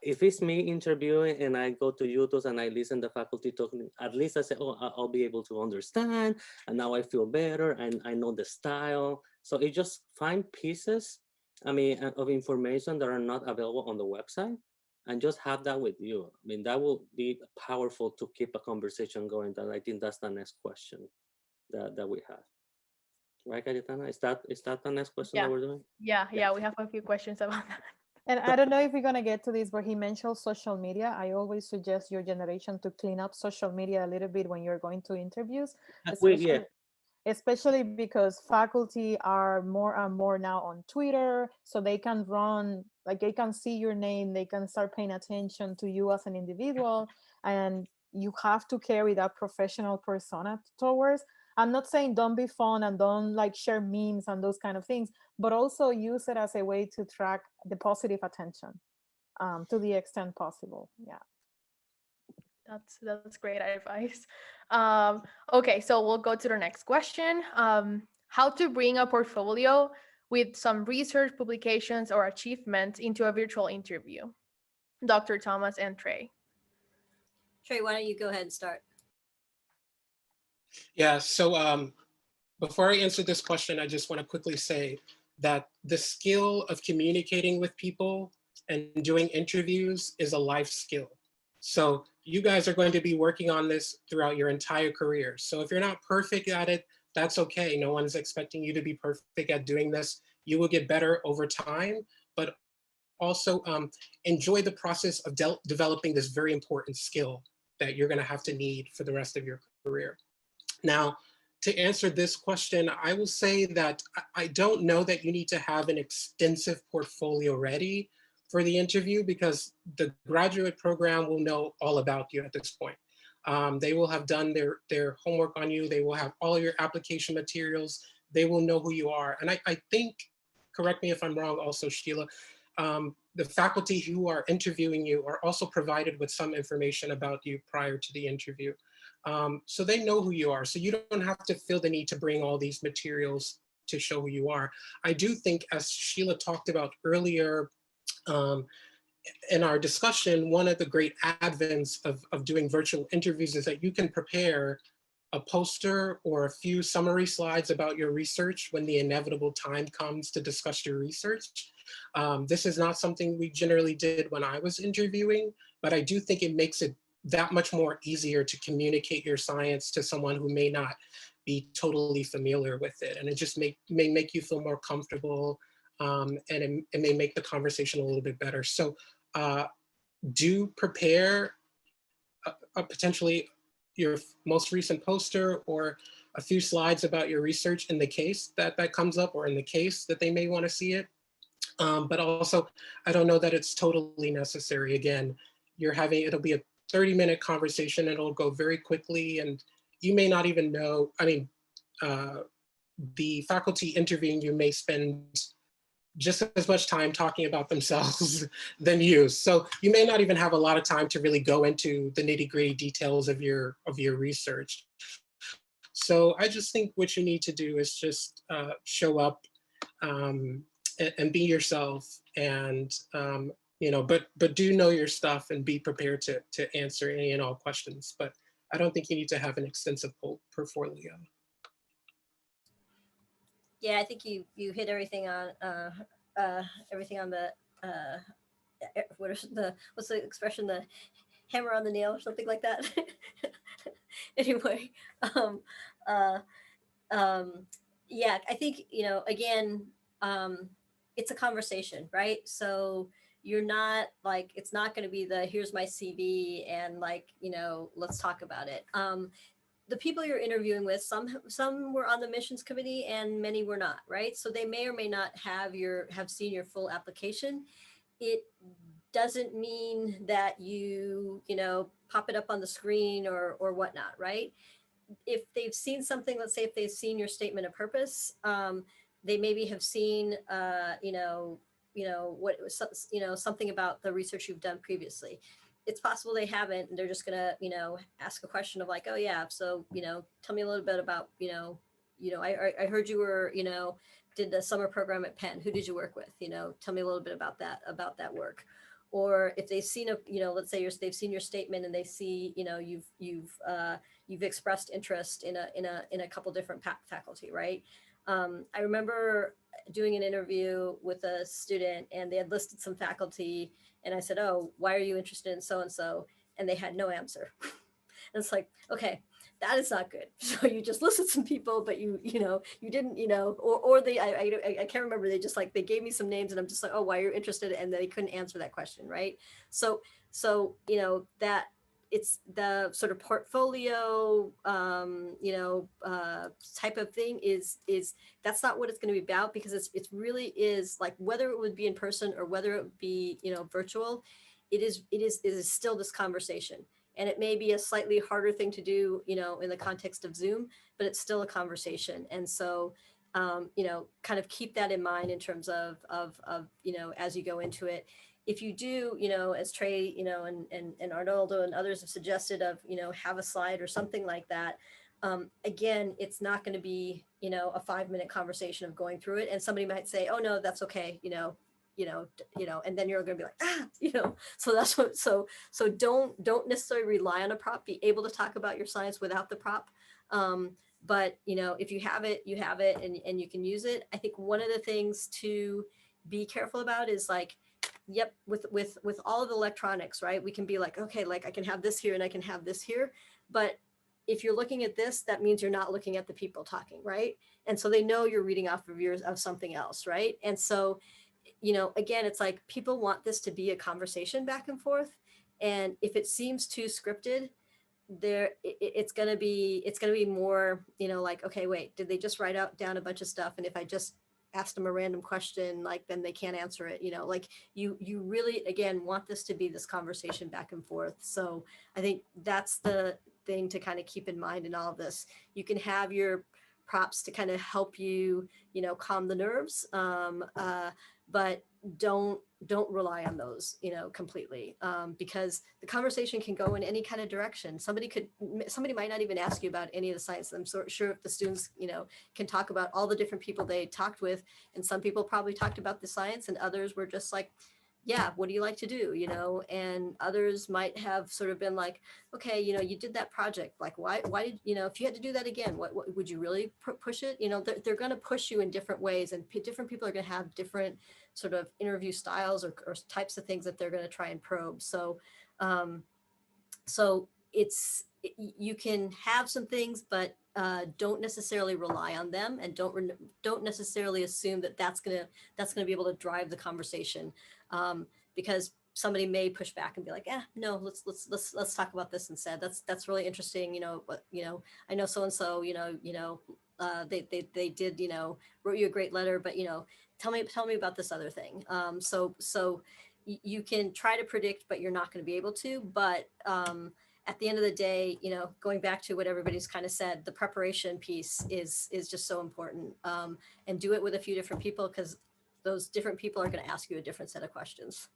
If it's me interviewing and I go to YouTube and I listen to the faculty talking, at least I say, oh, I'll be able to understand. And now I feel better and I know the style. So it just find pieces, of information that are not available on the website, and just have that with you. That will be powerful to keep a conversation going. That I think that's the next question that we have. Right, Cayetana? Is that the next question that we're doing? Yeah, we have a few questions about that. And I don't know if we're going to get to this, but he mentioned social media. I always suggest your generation to clean up social media a little bit when you're going to interviews, especially because faculty are more and more now on Twitter, so they can run, like they can see your name, they can start paying attention to you as an individual, and you have to carry that professional persona towards. I'm not saying don't be fun and don't like share memes and those kind of things, but also use it as a way to track the positive attention to the extent possible. Yeah. That's great advice. Okay, so we'll go to the next question. How to bring a portfolio with some research publications or achievements into a virtual interview? Dr. Thomas and Trey. Trey, why don't you go ahead and start? Yeah, so before I answer this question, I just want to quickly say that the skill of communicating with people and doing interviews is a life skill. So you guys are going to be working on this throughout your entire career. So if you're not perfect at it, that's okay. No one's expecting you to be perfect at doing this. You will get better over time, but also enjoy the process of developing this very important skill that you're going to have to need for the rest of your career. Now, to answer this question, I will say that I don't know that you need to have an extensive portfolio ready for the interview, because the graduate program will know all about you at this point. They will have done their homework on you. They will have all your application materials. They will know who you are. And I think, correct me if I'm wrong also, Sheila, the faculty who are interviewing you are also provided with some information about you prior to the interview. So they know who you are. So you don't have to feel the need to bring all these materials to show who you are. I do think, as Sheila talked about earlier, in our discussion, one of the great advents of doing virtual interviews is that you can prepare a poster or a few summary slides about your research when the inevitable time comes to discuss your research. This is not something we generally did when I was interviewing, but I do think it makes it that much more easier to communicate your science to someone who may not be totally familiar with it. And it just may make you feel more comfortable, and it may make the conversation a little bit better. So do prepare potentially your most recent poster or a few slides about your research in the case that comes up, or in the case that they may want to see it. But also, I don't know that it's totally necessary. Again, it'll be a 30-minute conversation. It'll go very quickly, and you may not even know, I mean, the faculty interviewing you may spend just as much time talking about themselves than you. So you may not even have a lot of time to really go into the nitty-gritty details of your research. So I just think what you need to do is just show up and be yourself, and but do know your stuff and be prepared to answer any and all questions. But I don't think you need to have an extensive portfolio. Yeah, I think you hit everything on the what's the expression, the hammer on the nail or something like that. Anyway, yeah, I think, again, it's a conversation, right? So you're not like, it's not going to be here's my CV and let's talk about it. The people you're interviewing with, some were on the missions committee and many were not, right? So they may or may not have seen your full application. It doesn't mean that you pop it up on the screen or whatnot, right? If they've seen something, let's say if they've seen your statement of purpose, they maybe have seen something about the research you've done previously. It's possible they haven't, and they're just gonna, ask a question of like, oh yeah, so, tell me a little bit about, I heard you were, did the summer program at Penn. Who did you work with? Tell me a little bit about that work. Or if they've seen let's say they've seen your statement and they see, you've expressed interest in a couple different faculty, right? I remember doing an interview with a student and they had listed some faculty, and I said, oh, why are you interested in so-and-so? And they had no answer. And it's like, okay, that is not good. So you just listed some people, but you didn't, or they, I can't remember. They just they gave me some names and I'm just like, oh, why you're interested? And they couldn't answer that question. Right. So, that it's the sort of portfolio, type of thing is that's not what it's going to be about, because it really is like, whether it would be in person or whether it would be, virtual, it is still this conversation. And it may be a slightly harder thing to do, in the context of Zoom, but it's still a conversation. And so, kind of keep that in mind in terms of as you go into it. If you do, as Trey, and Arnoldo and others have suggested of, have a slide or something like that. Again, it's not going to be, a 5-minute conversation of going through it. And somebody might say, oh no, that's okay. And then you're going to be like, so that's what, so don't necessarily rely on a prop, be able to talk about your science without the prop. But, if you have it, you have it, and you can use it. I think one of the things to be careful about is yep, with all of the electronics, right? We can be like, okay, I can have this here and I can have this here. But if you're looking at this, that means you're not looking at the people talking, right? And so they know you're reading off of something else, right? And so, again, it's like people want this to be a conversation back and forth. And if it seems too scripted, it's going to be more, okay, wait, did they just write down a bunch of stuff? And if I just asked them a random question, then they can't answer it, you really, again, want this to be this conversation back and forth. So I think that's the thing to kind of keep in mind in all of this. You can have your props to kind of help you, calm the nerves. But don't don't rely on those, you know, completely, because the conversation can go in any kind of direction. Somebody might not even ask you about any of the science. I'm sure if the students, you know, can talk about all the different people they talked with, and some people probably talked about the science, and others were just like, yeah, what do you like to do, you know? And others might have sort of been like, okay, you know, you did that project, like why did, you know, if you had to do that again, what would you really push it? You know, they're going to push you in different ways, and different people are going to have different sort of interview styles or types of things that they're going to try and probe. So you can have some things, but don't necessarily rely on them, and don't necessarily assume that that's gonna be able to drive the conversation, because somebody may push back and be like, no, let's talk about this instead. That's really interesting, you know. But you know, I know so and so, you know, they did, you know, wrote you a great letter, but you know, tell me about this other thing. So you can try to predict, but you're not going to be able to. But at the end of the day, you know, going back to what everybody's kind of said, the preparation piece is just so important. And do it with a few different people, because those different people are going to ask you a different set of questions.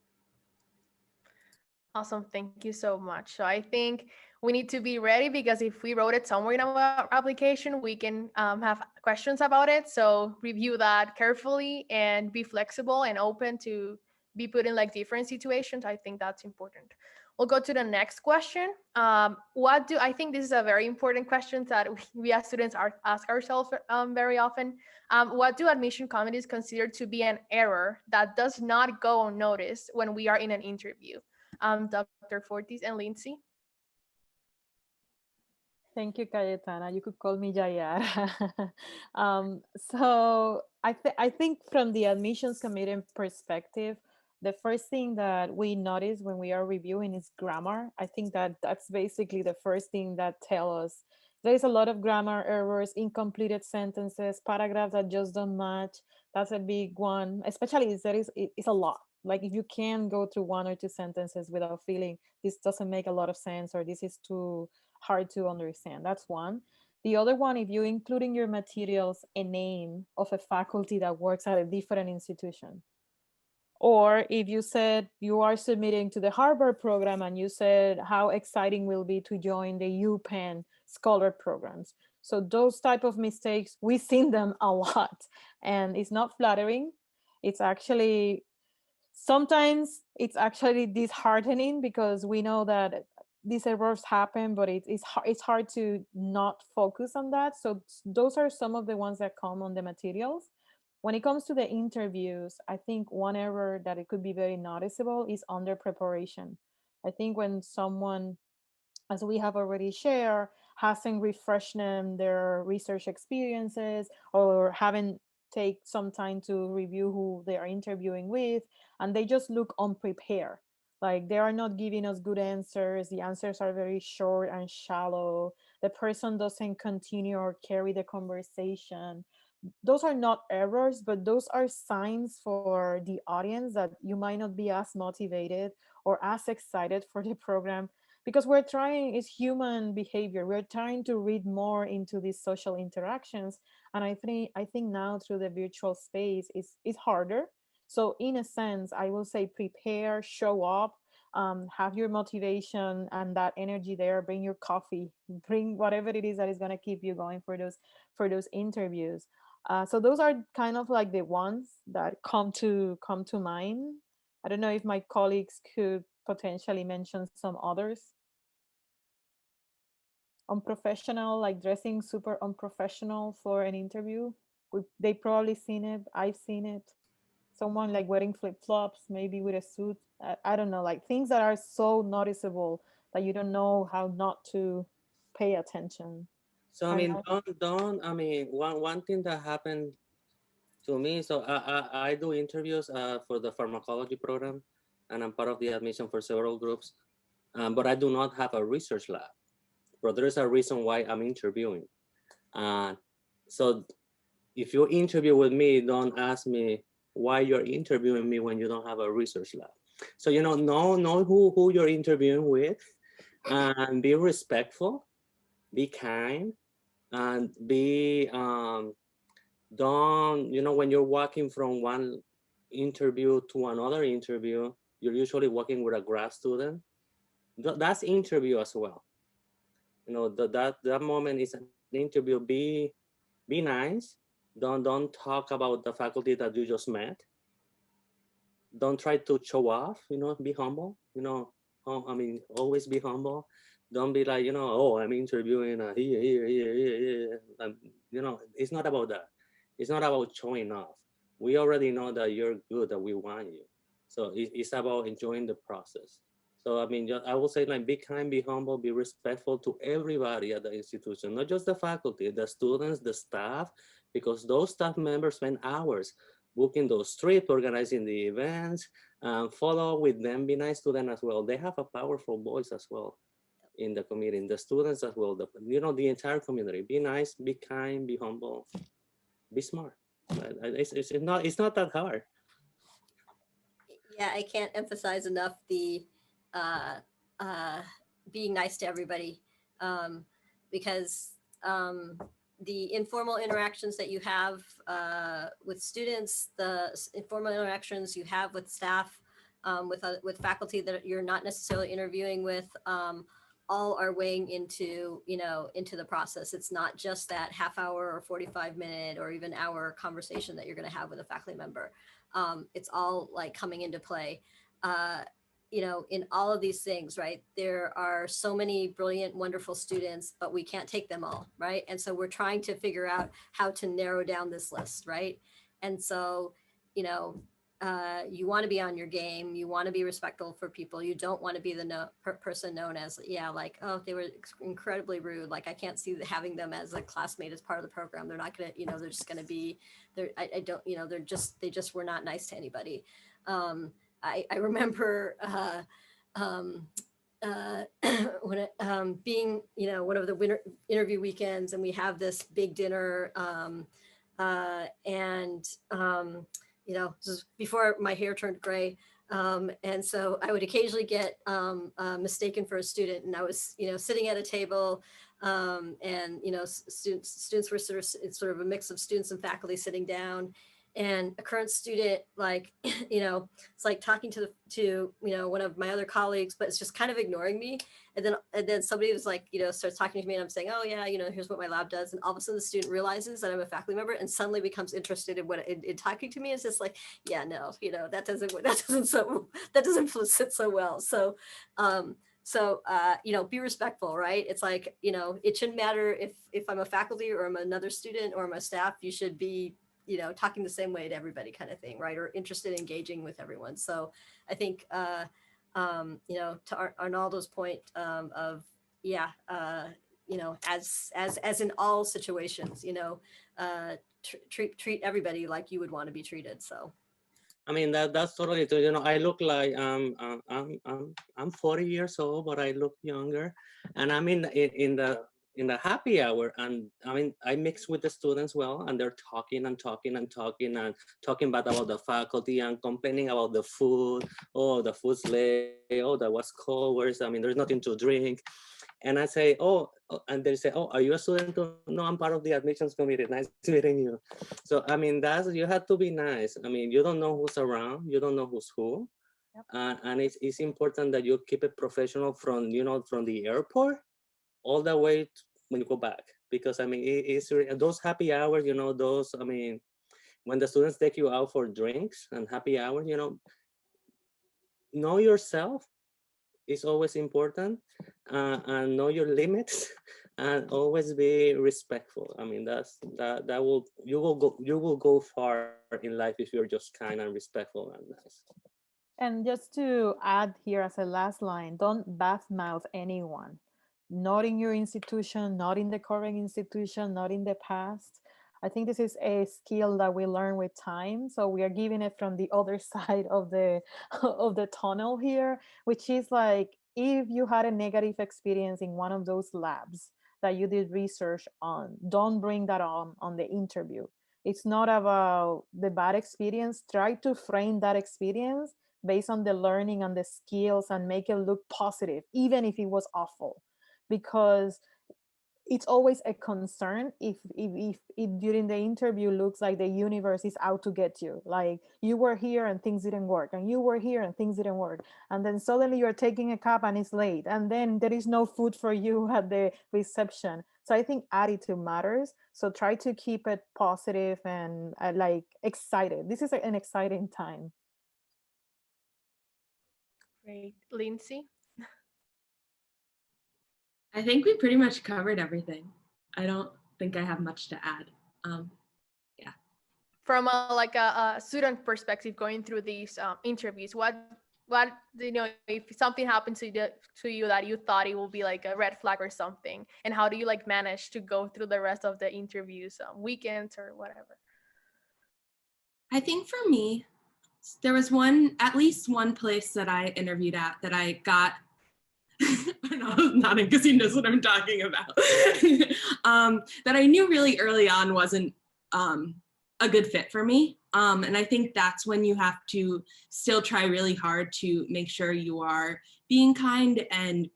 Awesome. Thank you so much. So I think we need to be ready, because if we wrote it somewhere in our application, we can have questions about it. So review that carefully and be flexible and open to be put in like different situations. I think that's important. We'll go to the next question. I think this is a very important question that we as students ask ourselves very often. What do admission committees consider to be an error that does not go unnoticed when we are in an interview? Dr. Fortis and Lindsay. Thank you, Cayetana. You could call me Jayara. So I think from the admissions committee perspective, the first thing that we notice when we are reviewing is grammar. I think that's basically the first thing that tell us there's a lot of grammar errors, incompleted sentences, paragraphs that just don't match. That's a big one, especially if it's a lot. Like if you can go through one or two sentences without feeling this doesn't make a lot of sense, or this is too hard to understand. That's one. The other one, if you include in your materials a name of a faculty that works at a different institution, or if you said you are submitting to the Harvard program and you said how exciting will be to join the UPenn Scholar programs. So those type of mistakes, we've seen them a lot, and it's not flattering. It's actually, sometimes it's actually disheartening, because we know that these errors happen, but it's hard to not focus on that. So those are some of the ones that come on the materials. When it comes to the interviews, I think one error that it could be very noticeable is under preparation. I think when someone, as we have already shared, hasn't refreshed them their research experiences, or haven't take some time to review who they are interviewing with, and they just look unprepared. Like they are not giving us good answers. The answers are very short and shallow. The person doesn't continue or carry the conversation. Those are not errors, but those are signs for the audience that you might not be as motivated or as excited for the program, because we're trying, it's human behavior. We're trying to read more into these social interactions. And I think now through the virtual space it's harder. So in a sense, I will say prepare, show up, have your motivation and that energy there, bring your coffee, bring whatever it is that is going to keep you going for those interviews. So those are kind of like the ones that come to mind. I don't know if my colleagues could potentially mention some others. Unprofessional, like dressing super unprofessional for an interview. They probably seen it. I've seen it. Someone like wearing flip-flops, maybe with a suit. I don't know, like things that are so noticeable that you don't know how not to pay attention. So I mean, I mean, one thing that happened to me. So I do interviews for the pharmacology program, and I'm part of the admission for several groups. But I do not have a research lab. But there is a reason why I'm interviewing. So if you interview with me, don't ask me why you're interviewing me when you don't have a research lab. So, you know who you're interviewing with, and be respectful, be kind, and be, don't, you know, when you're walking from one interview to another interview, you're usually working with a grad student. That's interview as well. You know, that moment is an interview. Be nice. Don't talk about the faculty that you just met. Don't try to show off. You know, be humble. You know, I mean, always be humble. Don't be like, you know, oh, I'm interviewing here. And, you know, it's not about that. It's not about showing off. We already know that you're good, that we want you. So it's about enjoying the process. So I mean, I will say, like, be kind, be humble, be respectful to everybody at the institution, not just the faculty, the students, the staff, because those staff members spend hours booking those trips, organizing the events, follow with them, be nice to them as well. They have a powerful voice as well in the community, in the students as well, the entire community. Be nice, be kind, be humble, be smart. It's not that hard. Yeah, I can't emphasize enough the uh, being nice to everybody, because the informal interactions that you have with students, the informal interactions you have with staff, with faculty that you're not necessarily interviewing with, all are weighing into into the process. It's not just that half hour or 45-minute or even hour conversation that you're going to have with a faculty member. It's all like coming into play. In all of these things, right? There are so many brilliant, wonderful students, but we can't take them all, right? And so we're trying to figure out how to narrow down this list, right? And so, you want to be on your game. You want to be respectful for people. You don't want to be the person known as, like, oh, they were incredibly rude. Like, I can't see having them as a classmate as part of the program. They're not going to, they're just going to be, I don't, they just were not nice to anybody. I remember when being, one of the winter interview weekends, and we have this big dinner, this is before my hair turned gray. And so I would occasionally get mistaken for a student, and I was, sitting at a table, and, students were sort of a mix of students and faculty sitting down, and a current student, like, it's like talking to one of my other colleagues, but it's just kind of ignoring me. And then somebody was like, starts talking to me, and I'm saying, oh yeah, here's what my lab does. And all of a sudden the student realizes that I'm a faculty member and suddenly becomes interested in talking to me. It's just like, yeah, no, that doesn't sit so well. So, be respectful, right? It's like, it shouldn't matter if I'm a faculty or I'm another student or I'm a staff. You should be, talking the same way to everybody, kind of thing, right? Or interested in engaging with everyone. So I think, to Arnaldo's point, as in all situations, treat everybody like you would want to be treated. So. I mean, that's totally true. I look like I'm 40 years old, but I look younger, and I'm in the happy hour, and I mean, I mix with the students well, and they're talking and talking and talking and talking bad about the faculty and complaining about the food. Oh, the food's late. Oh, that was cold. There's nothing to drink. And I say, and they say, oh, are you a student? No, I'm part of the admissions committee. Nice meeting you. So, you have to be nice. You don't know who's around. You don't know who's who. Yep. And it's important that you keep it professional from the airport all the way when you go back. Because, it's those happy hours, when the students take you out for drinks and happy hours, know yourself. Is always important, and know your limits, and always be respectful. You will go far in life if you're just kind and respectful and nice. And just to add here as a last line, don't badmouth anyone, not in your institution, not in the current institution, not in the past. I think this is a skill that we learn with time. So we are giving it from the other side of the tunnel here, which is like, if you had a negative experience in one of those labs that you did research on, don't bring that on the interview. It's not about the bad experience. Try to frame that experience based on the learning and the skills and make it look positive, even if it was awful. Because it's always a concern if it during the interview looks like the universe is out to get you, like you were here and things didn't work, and you were here and things didn't work, and then suddenly you're taking a cab and it's late, and then there is no food for you at the reception. So I think attitude matters. So try to keep it positive and like excited. This is an exciting time. Great. Lindsay? I think we pretty much covered everything. I don't think I have much to add. From a student perspective, going through these interviews, what if something happened to you that you thought it would be like a red flag or something, and how do you like manage to go through the rest of the interviews, weekends or whatever? I think for me, there was at least one place that I interviewed at that I got. I was nodding because he knows what I'm talking about. That I knew really early on wasn't a good fit for me. And I think that's when you have to still try really hard to make sure you are being kind and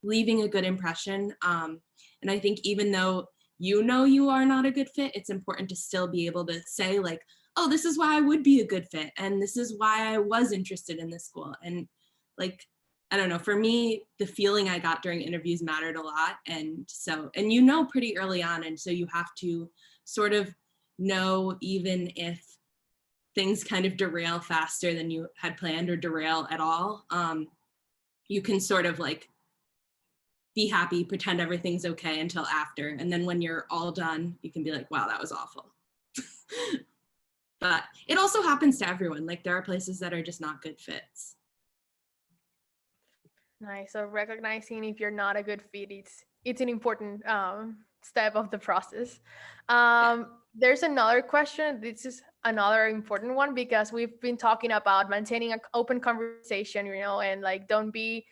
leaving a good impression. And I think even though you know you are not a good fit, it's important to still be able to say like, oh, this is why I would be a good fit. And this is why I was interested in this school. And like, I don't know, for me, the feeling I got during interviews mattered a lot. And you know pretty early on. And so you have to sort of know, even if things kind of derail faster than you had planned or derail at all, you can sort of like be happy, pretend everything's okay until after. And then when you're all done, you can be like, wow, that was awful. But it also happens to everyone. Like there are places that are just not good fits. Nice. So recognizing if you're not a good fit, it's an important step of the process. There's another question. This is another important one because we've been talking about maintaining an open conversation, and like don't be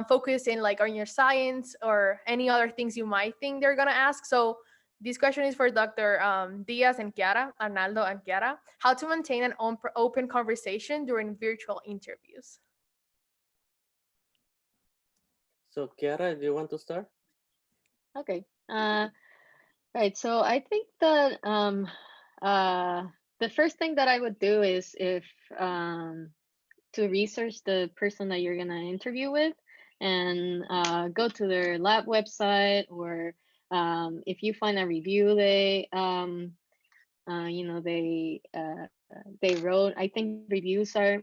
focused in like on your science or any other things you might think they're gonna ask. So this question is for Dr. Diaz and Chiara, Arnaldo and Chiara. How to maintain an open conversation during virtual interviews? So Chiara, do you want to start? Okay. Right. So I think that the first thing that I would do is if to research the person that you're gonna interview with, and go to their lab website, or if you find a review they they wrote. I think reviews are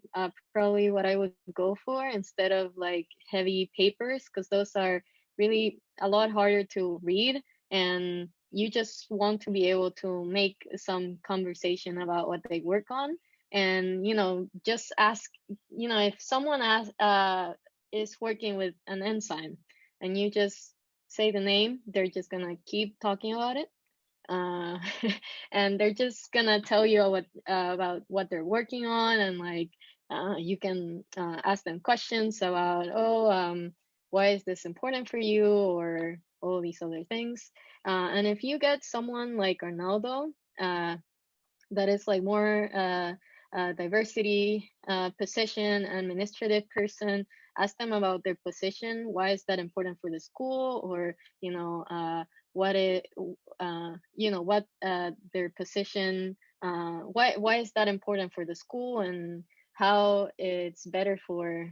probably what I would go for instead of like heavy papers, because those are really a lot harder to read, and you just want to be able to make some conversation about what they work on. And just ask, if someone is working with an enzyme and you just say the name, they're just gonna keep talking about it. And they're just gonna tell you about what they're working on, and like you can ask them questions about, why is this important for you, or all these other things. And if you get someone like Arnaldo, that is like more diversity position, administrative person, ask them about their position. Why is that important for the school? Or what their position, why is that important for the school, and how it's better for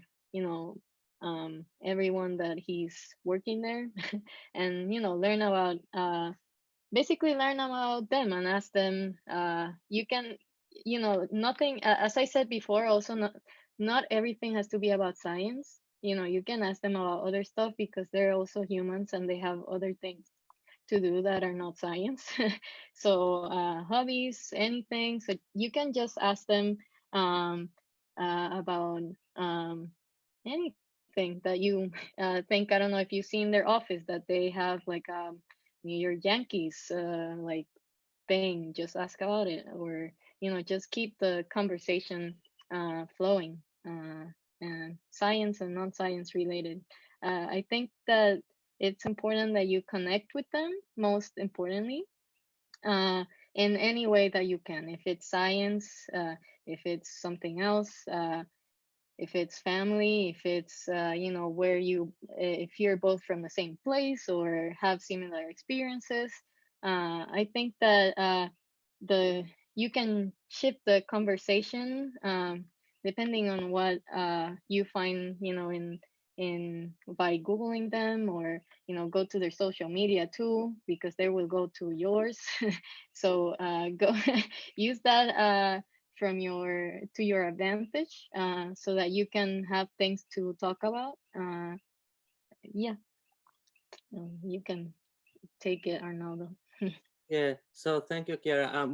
everyone that he's working there. And learn about basically learn about them and ask them. You can nothing, as I said before, also not everything has to be about science. You can ask them about other stuff, because they're also humans and they have other things to do that are not science. So hobbies, anything. So you can just ask them about anything that you think. I don't know if you've seen their office, that they have like New York Yankees like thing. Just ask about it, or just keep the conversation flowing, and science and non-science related. I think that it's important that you connect with them, most importantly, in any way that you can. If it's science, if it's something else, if it's family, if it's you know, where you, if you're both from the same place or have similar experiences. I think that the you can shift the conversation depending on what you find, you know, in by googling them, or you know, go to their social media too, because they will go to yours. So go use that from your to your advantage, so that you can have things to talk about. Yeah, you can take it, Arnaldo. Yeah, so thank you, Kiara.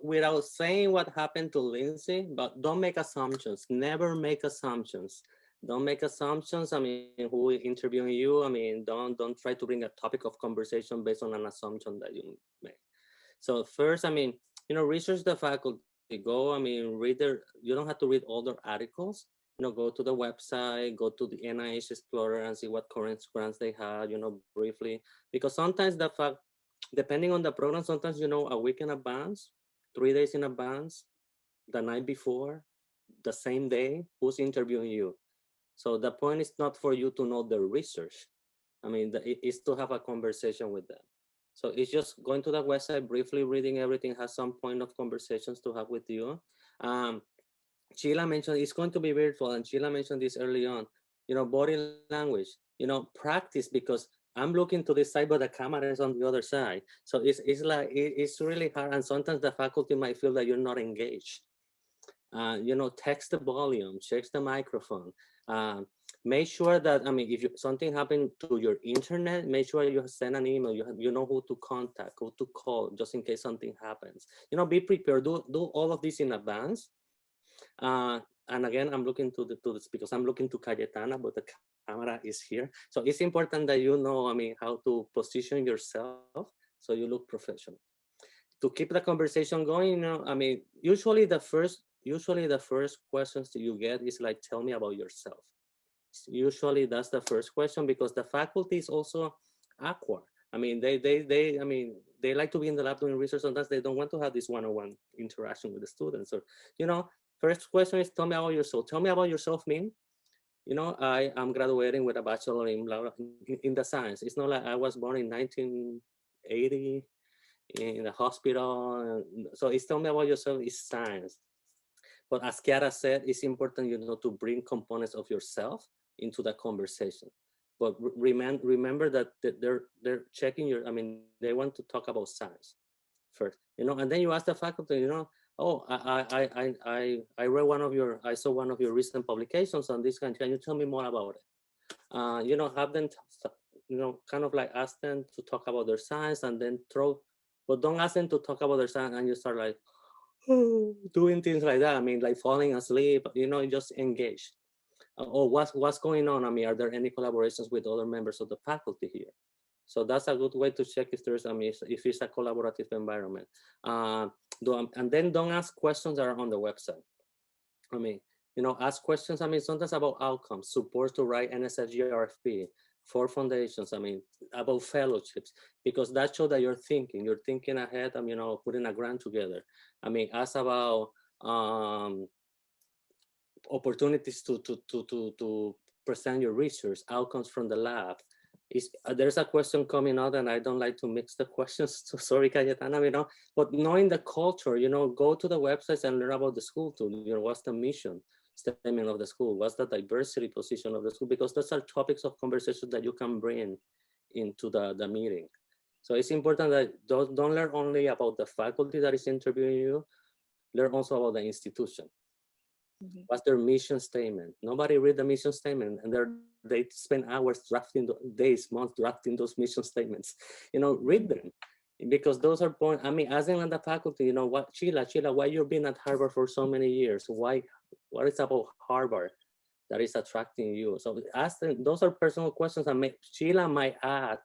Without saying what happened to Lindsay, but don't make assumptions. Never make assumptions. Don't make assumptions. I mean, who is interviewing you? I mean, don't try to bring a topic of conversation based on an assumption that you make. So first, I mean, you know, research the faculty. Go. I mean, read their. You don't have to read all their articles. You know, go to the website, go to the NIH Explorer, and see what current grants they have. You know, briefly, because sometimes the fact, depending on the program, sometimes, you know, a week in advance, 3 days in advance, the night before, the same day, who's interviewing you. So the point is not for you to know the research. I mean, it's to have a conversation with them. So it's just going to the website, briefly reading everything, has some point of conversations to have with you. Sheila mentioned it's going to be virtual, and Sheila mentioned this early on. You know, body language, you know, practice, because I'm looking to this side, but the camera is on the other side. So it's like, it's really hard. And sometimes the faculty might feel that you're not engaged. You know, text the volume, check the microphone. Make sure that, I mean, if something happened to your internet, make sure you send an email. You know who to contact, who to call, just in case something happens. You know, be prepared. Do all of this in advance. And again, I'm looking to this because I'm looking to Cayetana, but the camera is here. So it's important that you know, I mean, how to position yourself so you look professional. To keep the conversation going, you know, I mean, usually the first questions that you get is like, tell me about yourself. Usually that's the first question, because the faculty is also awkward. I mean, they like to be in the lab doing research. Sometimes they don't want to have this one-on-one interaction with the students. Or, you know, first question is, tell me about yourself. Tell me about yourself mean, you know, I am graduating with a bachelor in the science. It's not like I was born in 1980 in the hospital. So it's tell me about yourself is science. But as Kiara said, it's important, you know, to bring components of yourself into the conversation. But remember that they're checking your, I mean, they want to talk about science first, you know, and then you ask the faculty, you know, oh, I read I saw one of your recent publications on this, can you tell me more about it? You know, have them, you know, kind of like ask them to talk about their science, and then but don't ask them to talk about their science and you start like, doing things like that. I mean, like falling asleep, you know, just engage. Or what's going on? I mean, are there any collaborations with other members of the faculty here? So that's a good way to check if there's, I mean, if it's a collaborative environment. And then don't ask questions that are on the website. I mean, you know, ask questions, I mean, sometimes about outcomes, support to write NSF RFP, for foundations, I mean, about fellowships, because that shows that you're thinking ahead, and, you know, putting a grant together. I mean, ask about opportunities to present your research, outcomes from the lab. There's a question coming out, and I don't like to mix the questions, so sorry, Cayetana, you know, but knowing the culture, you know, go to the websites and learn about the school too. You know, what's the mission statement of the school? What's the diversity position of the school? Because those are topics of conversation that you can bring into the meeting. So it's important that don't learn only about the faculty that is interviewing you, learn also about the institution. Mm-hmm. What's their mission statement? Nobody read the mission statement, and they spend hours drafting, days, months drafting those mission statements. You know, read them, because those are points. I mean, asking the faculty, you know, what, Sheila, why you've been at Harvard for so many years? Why? What is about Harvard that is attracting you? So ask them. Those are personal questions, and Sheila might add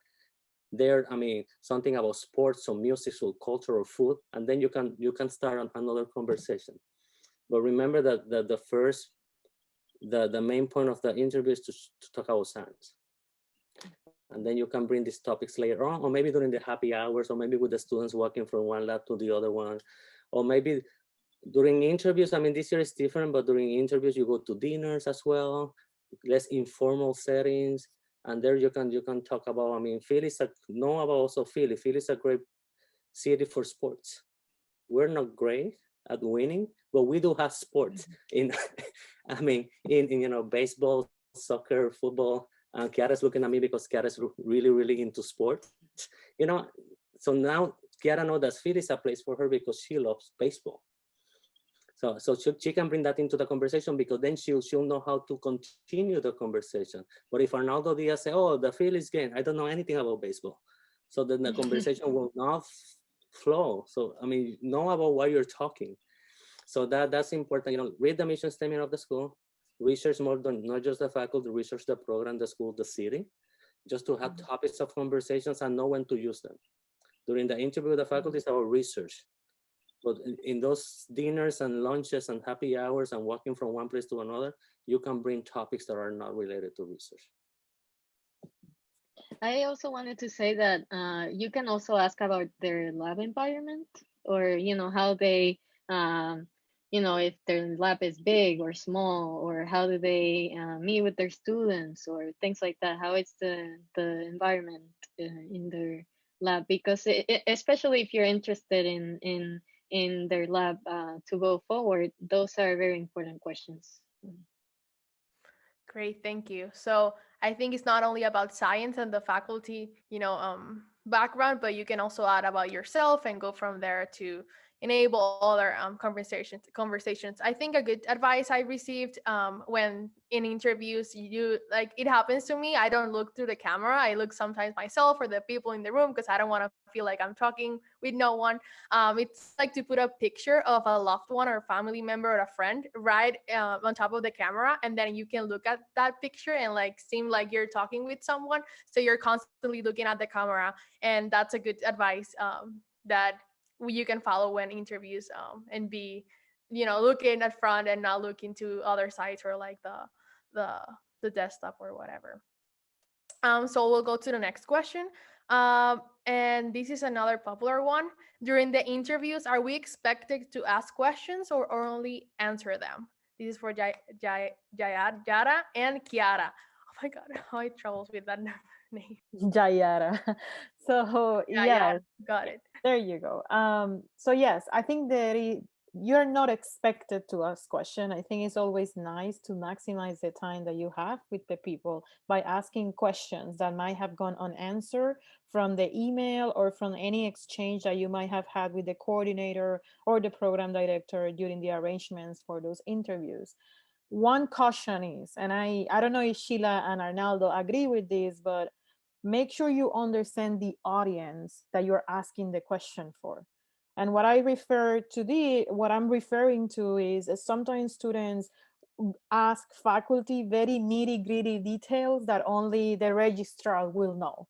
there, I mean, something about sports or music or culture or food, and then you can start on another conversation. But remember that the main point of the interview is to talk about science. And then you can bring these topics later on, or maybe during the happy hours, or maybe with the students walking from one lab to the other one, or maybe During interviews, I mean, this year is different, but during interviews, you go to dinners as well, less informal settings. And there you can talk about, I mean, Philly is know about also Philly. Philly is a great city for sports. We're not great at winning, but we do have sports in, I mean, in you know, baseball, soccer, football. And Kiara's looking at me because Kiara's really, really into sports. You know, so now Kiara knows that Philly is a place for her because she loves baseball. So she can bring that into the conversation because then she'll know how to continue the conversation. But if Arnaldo Diaz say, oh, the Phillies game, I don't know anything about baseball. So then the conversation will not flow. So, I mean, know about what you're talking. So that's important, you know, read the mission statement of the school, research more than not just the faculty, research the program, the school, the city, just to have topics of conversations and know when to use them. During the interview with the faculty, it's our research. But in those dinners and lunches and happy hours and walking from one place to another, you can bring topics that are not related to research. I also wanted to say that you can also ask about their lab environment, or how they if their lab is big or small, or how do they meet with their students, or things like that. How is the environment in their lab? Because especially if you're interested in their lab to go forward, those are very important questions. Great, thank you. So I think it's not only about science and the faculty, background, but you can also add about yourself and go from there to enable other conversations. I think a good advice I received when in interviews, it happens to me. I don't look through the camera. I look sometimes myself or the people in the room because I don't want to feel like I'm talking with no one. It's like to put a picture of a loved one or family member or a friend right on top of the camera, and then you can look at that picture and seem like you're talking with someone. So you're constantly looking at the camera, and that's a good advice that you can follow when interviews and be looking at front and not looking to other sides or the desktop or whatever. So we'll go to the next question. And this is another popular one. During the interviews, are we expected to ask questions or only answer them? This is for Yara and Kiara. Oh my God, how I troubles with that name. Yara. So yeah, got it. There you go. So yes, I think that you're not expected to ask questions. I think it's always nice to maximize the time that you have with the people by asking questions that might have gone unanswered from the email or from any exchange that you might have had with the coordinator or the program director during the arrangements for those interviews. One caution is, and I don't know if Sheila and Arnaldo agree with this, but make sure you understand the audience that you're asking the question for. And what I'm referring to is sometimes students ask faculty very nitty-gritty details that only the registrar will know.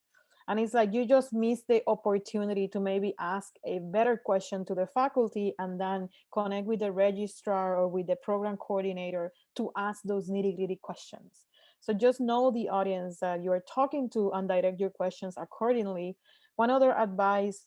And it's like you just miss the opportunity to maybe ask a better question to the faculty and then connect with the registrar or with the program coordinator to ask those nitty-gritty questions. So just know the audience that you're talking to and direct your questions accordingly. One other advice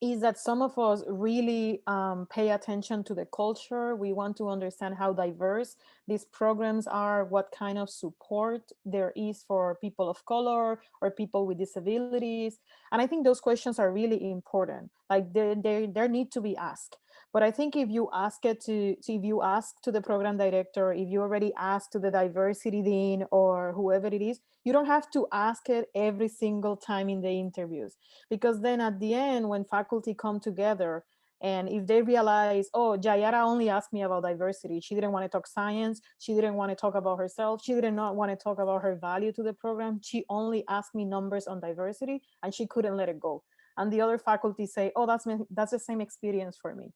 is that some of us really pay attention to the culture. We want to understand how diverse these programs are, what kind of support there is for people of color or people with disabilities. And I think those questions are really important. Like they need to be asked. But I think if you ask if you ask to the program director, if you already asked to the diversity dean or whoever it is, you don't have to ask it every single time in the interviews, because then at the end, when faculty come together and if they realize, oh, Yara only asked me about diversity, she didn't want to talk science, she didn't want to talk about herself, she did not want to talk about her value to the program, she only asked me numbers on diversity and she couldn't let it go. And the other faculty say, oh, that's the same experience for me.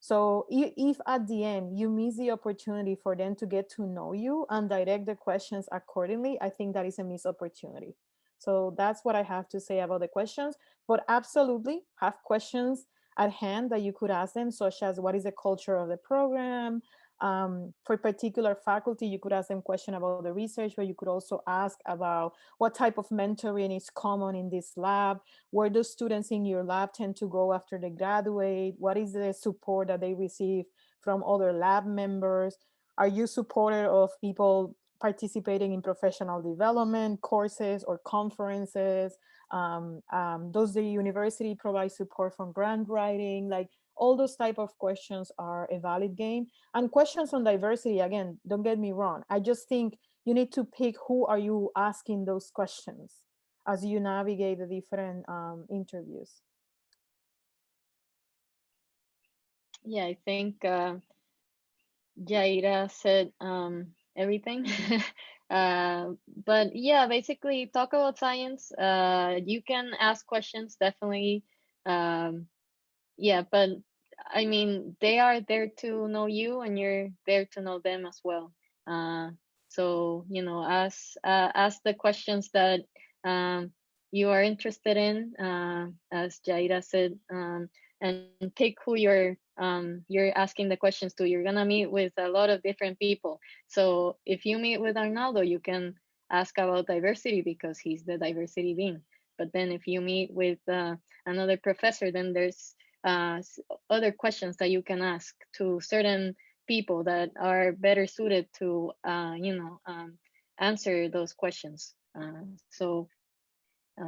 So if at the end you miss the opportunity for them to get to know you and direct the questions accordingly, I think that is a missed opportunity. So that's what I have to say about the questions. But absolutely have questions at hand that you could ask them, such as what is the culture of the program? For particular faculty, you could ask them questions about the research, but you could also ask about what type of mentoring is common in this lab, where do students in your lab tend to go after they graduate, what is the support that they receive from other lab members? Are you supportive of people participating in professional development courses or conferences? Does the university provide support from grant writing? Like all those type of questions are a valid game. And questions on diversity, again, don't get me wrong. I just think you need to pick who are you asking those questions as you navigate the different interviews. Yeah, I think Jaira said everything. But yeah, basically talk about science. You can ask questions, definitely. Yeah, but I mean, they are there to know you and you're there to know them as well. So, you know, ask the questions that you are interested in, as Jaira said, and pick who you're asking the questions to. You're gonna meet with a lot of different people. So if you meet with Arnaldo, you can ask about diversity because he's the diversity dean. But then if you meet with another professor, then there's other questions that you can ask to certain people that are better suited to answer those questions.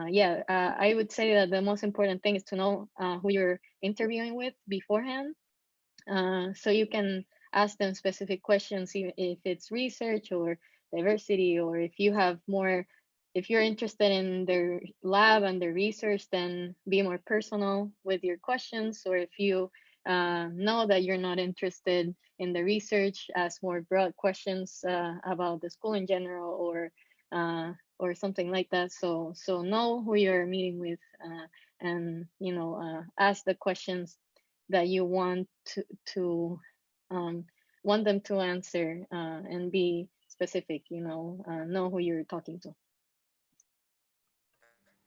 Yeah, I would say that the most important thing is to know who you're interviewing with beforehand, so you can ask them specific questions, even if it's research or diversity, or if you have more, if you're interested in their lab and their research, then be more personal with your questions. Or if you know that you're not interested in the research, ask more broad questions about the school in general, or something like that. So know who you're meeting with, and ask the questions that you want to want them to answer, and be specific. Know who you're talking to.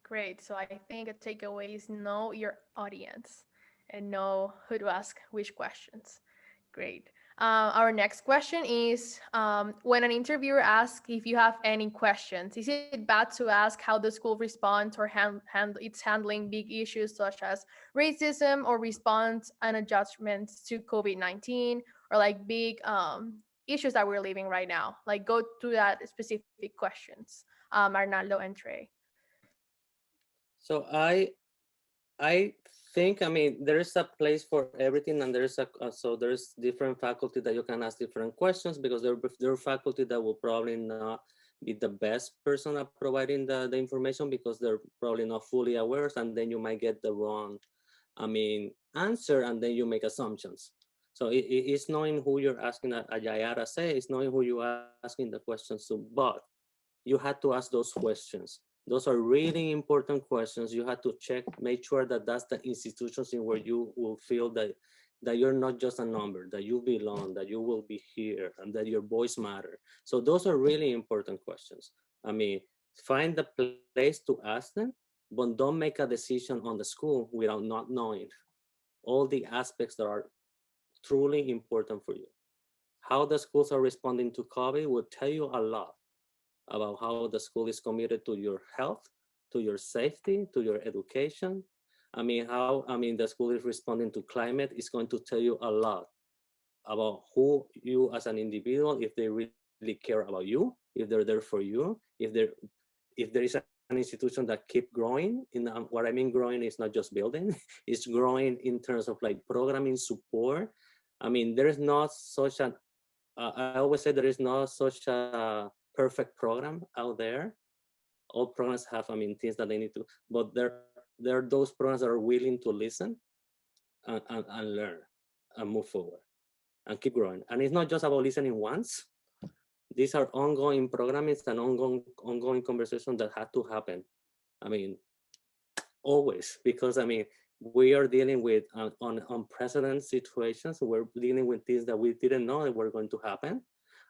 Great. So I think a takeaway is know your audience and know who to ask which questions. Great. Our next question is, when an interviewer asks if you have any questions, is it bad to ask how the school responds or it's handling big issues such as racism or response and adjustments to COVID-19, or like big issues that we're living right now? Like go to that specific questions, Arnaldo and Trey. So I think, I mean, there is a place for everything, and there is so there's different faculty that you can ask different questions, because there are faculty that will probably not be the best person at providing the information because they're probably not fully aware, and then you might get the wrong, I mean, answer, and then you make assumptions. So it's knowing who you're asking, as Jaira says, it's knowing who you're asking the questions to, but you had to ask those questions. Those are really important questions. You have to check, make sure that that's the institutions in where you will feel that you're not just a number, that you belong, that you will be here, and that your voice matter. So those are really important questions. I mean, find the place to ask them, but don't make a decision on the school without not knowing all the aspects that are truly important for you. How the schools are responding to COVID will tell you a lot about how the school is committed to your health, to your safety, to your education. I mean, the school is responding to climate is going to tell you a lot about who you as an individual, if they really care about you, if they're there for you, if there is an institution that keep growing. What I mean growing is not just building, it's growing in terms of like programming support. I mean, there is not such an, I always say there is not such a perfect program out there. All programs have, I mean, things that they need to, but there are those programs that are willing to listen and learn and move forward and keep growing. And it's not just about listening once. These are ongoing programming and ongoing conversations that have to happen. I mean, always, because I mean, we are dealing with unprecedented situations. We're dealing with things that we didn't know that were going to happen.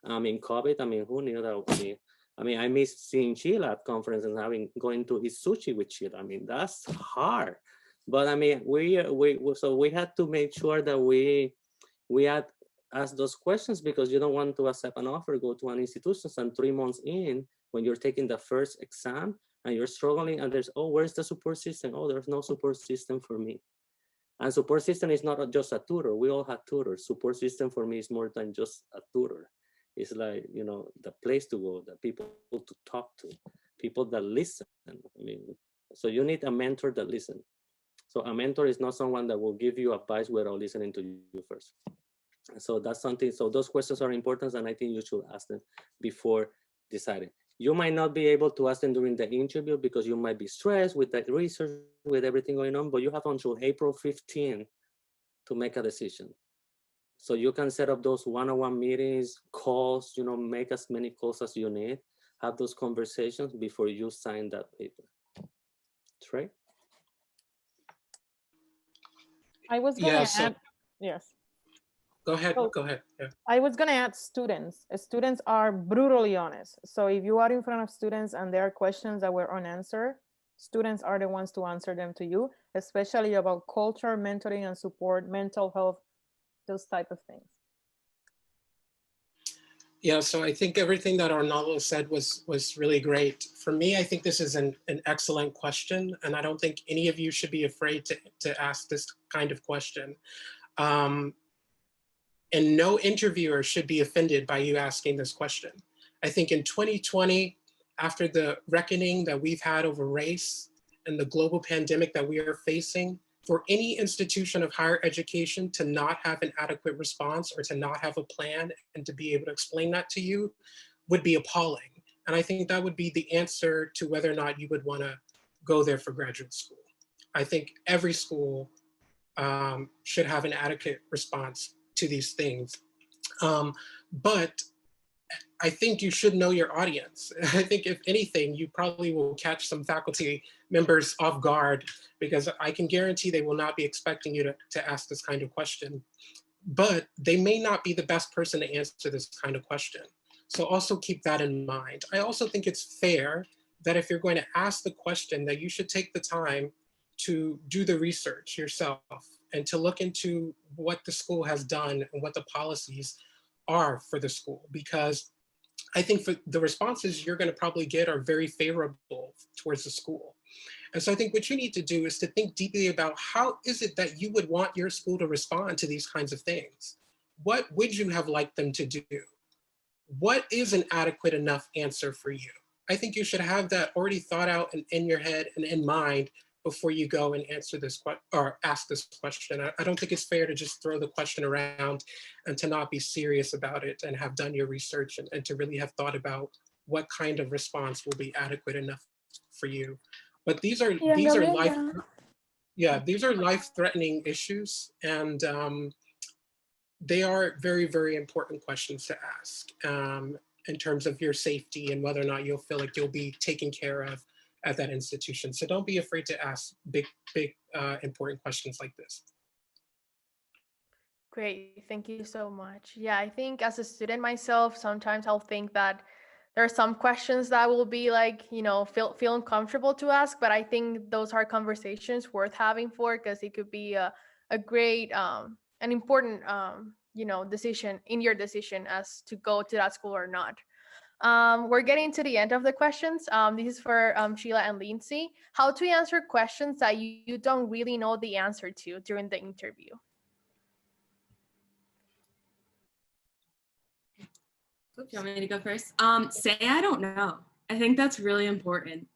I mean, COVID, I mean, who knew that? I mean, I miss seeing Sheila at conferences and going to eat sushi with Sheila. I mean, that's hard. But I mean, so we had to make sure that we had asked those questions, because you don't want to accept an offer, go to an institution, and 3 months in, when you're taking the first exam and you're struggling, and there's, oh, where's the support system? Oh, there's no support system for me. And support system is not just a tutor. We all have tutors. Support system for me is more than just a tutor. It's like, you know, the place to go, the people to talk to, people that listen. I mean, so you need a mentor that listens. So a mentor is not someone that will give you advice without listening to you first. So that's something, so those questions are important, and I think you should ask them before deciding. You might not be able to ask them during the interview because you might be stressed with the research, with everything going on, but you have until April 15 to make a decision. So you can set up those one-on-one meetings, calls, you know, make as many calls as you need, have those conversations before you sign that paper. Trey? I was gonna Yeah, so add, yes. go ahead, Oh. go ahead. Yeah. I was gonna add students. Students are brutally honest. So if you are in front of students and there are questions that were unanswered, students are the ones to answer them to you, especially about culture, mentoring and support, mental health, those type of things. Yeah, so I think everything that Arnaldo said was really great. For me, I think this is an excellent question, and I don't think any of you should be afraid to ask this kind of question. And no interviewer should be offended by you asking this question. I think in 2020, after the reckoning that we've had over race and the global pandemic that we are facing, for any institution of higher education to not have an adequate response or to not have a plan and to be able to explain that to you would be appalling. And I think that would be the answer to whether or not you would want to go there for graduate school. I think every school should have an adequate response to these things. But I think you should know your audience. I think if anything, you probably will catch some faculty members off guard, because I can guarantee they will not be expecting you to ask this kind of question. But they may not be the best person to answer this kind of question. So also keep that in mind. I also think it's fair that if you're going to ask the question, that you should take the time to do the research yourself and to look into what the school has done and what the policies are for the school, because I think for the responses you're going to probably get are very favorable towards the school. And so I think what you need to do is to think deeply about how is it that you would want your school to respond to these kinds of things? What would you have liked them to do? What is an adequate enough answer for you? I think you should have that already thought out and in your head and in mind before you go and answer this or ask this question. I don't think it's fair to just throw the question around and to not be serious about it and have done your research and to really have thought about what kind of response will be adequate enough for you. But these are life-threatening issues, and they are very, very important questions to ask in terms of your safety and whether or not you'll feel like you'll be taken care of at that institution. So don't be afraid to ask big, important questions like this. Great, thank you so much. Yeah, I think as a student myself, sometimes I'll think that there are some questions that will be like, you know, feel uncomfortable to ask, but I think those are conversations worth having for, because it could be a great, an important, you know, decision in your decision as to go to that school or not. We're getting to the end of the questions. This is for Sheila and Lindsay. How to answer questions that you don't really know the answer to during the interview? Do you want me to go first? Say I don't know. I think that's really important.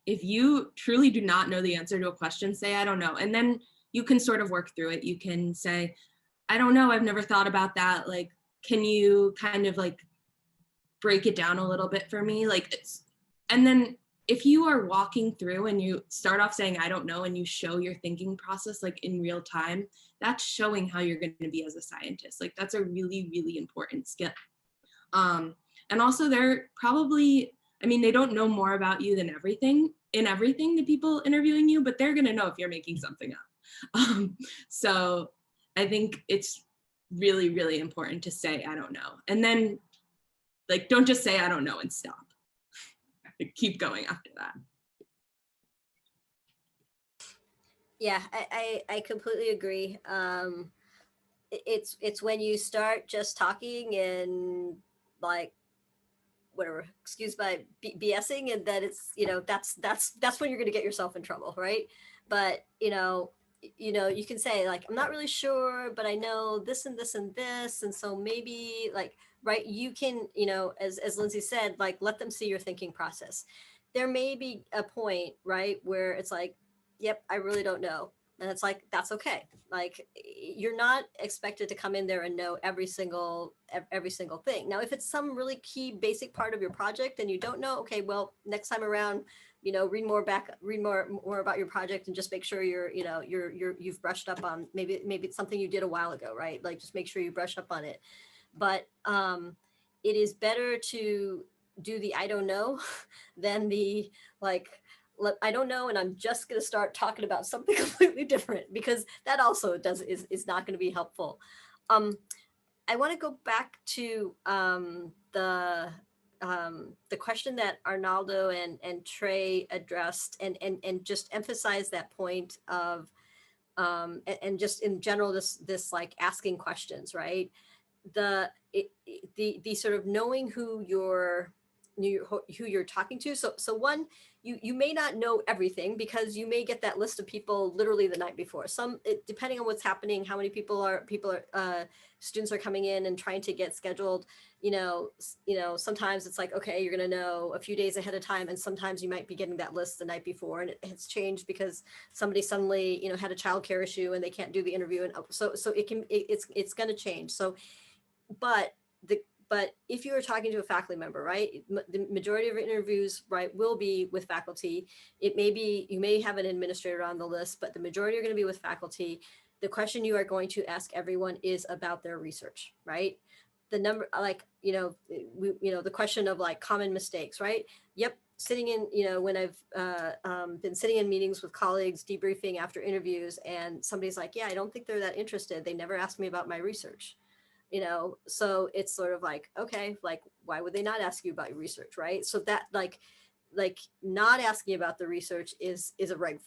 If you truly do not know the answer to a question, say I don't know. And then you can sort of work through it. You can say, I don't know, I've never thought about that. Like, can you kind of like break it down a little bit for me? Like, and then if you are walking through and you start off saying, I don't know, and you show your thinking process like in real time, that's showing how you're going to be as a scientist. Like, that's a really, really important skill. And also they're probably, I mean, they don't know more about you than everything, the people interviewing you, but they're going to know if you're making something up. So I think it's really, really important to say, I don't know. And then like, don't just say, I don't know and stop. Like, keep going after that. Yeah, I completely agree. It's when you start just talking and like, whatever, excuse my BSing, and that it's, you know, that's when you're going to get yourself in trouble, right? But, you know, you know, you can say like, I'm not really sure, but I know this and this and this. And so maybe like, right, you can, you know, as Lindsay said, like, let them see your thinking process. There may be a point, right, where it's like, yep, I really don't know. And it's like, that's okay. Like, you're not expected to come in there and know every single thing. Now, if it's some really key basic part of your project and you don't know, okay, well, next time around, you know, read more about your project and just make sure you've brushed up on maybe it's something you did a while ago, right? Like, just make sure you brush up on it. But it is better to do the I don't know than the like, I don't know, and I'm just going to start talking about something completely different, because that also is not going to be helpful. I want to go back to the question that Arnaldo and Trey addressed, and just emphasize that point of and just in general, this like asking questions, right? The sort of knowing who you're talking to. So one, you may not know everything, because you may get that list of people literally the night before. Depending on what's happening, how many students are coming in and trying to get scheduled. You know, sometimes it's like, okay, you're going to know a few days ahead of time, and sometimes you might be getting that list the night before, and it's changed because somebody suddenly, you know, had a childcare issue and they can't do the interview, and so it's going to change. So, but if you are talking to a faculty member, right, the majority of interviews, right, will be with faculty. It may be, you may have an administrator on the list, but the majority are going to be with faculty. The question you are going to ask everyone is about their research, right? The number, like, you know, the question of like common mistakes, right? Yep. Sitting in, you know, when I've been sitting in meetings with colleagues, debriefing after interviews, and somebody's like, yeah, I don't think they're that interested. They never asked me about my research. You know, so it's sort of like, okay, like, why would they not ask you about your research, right? So that like not asking about the research is a red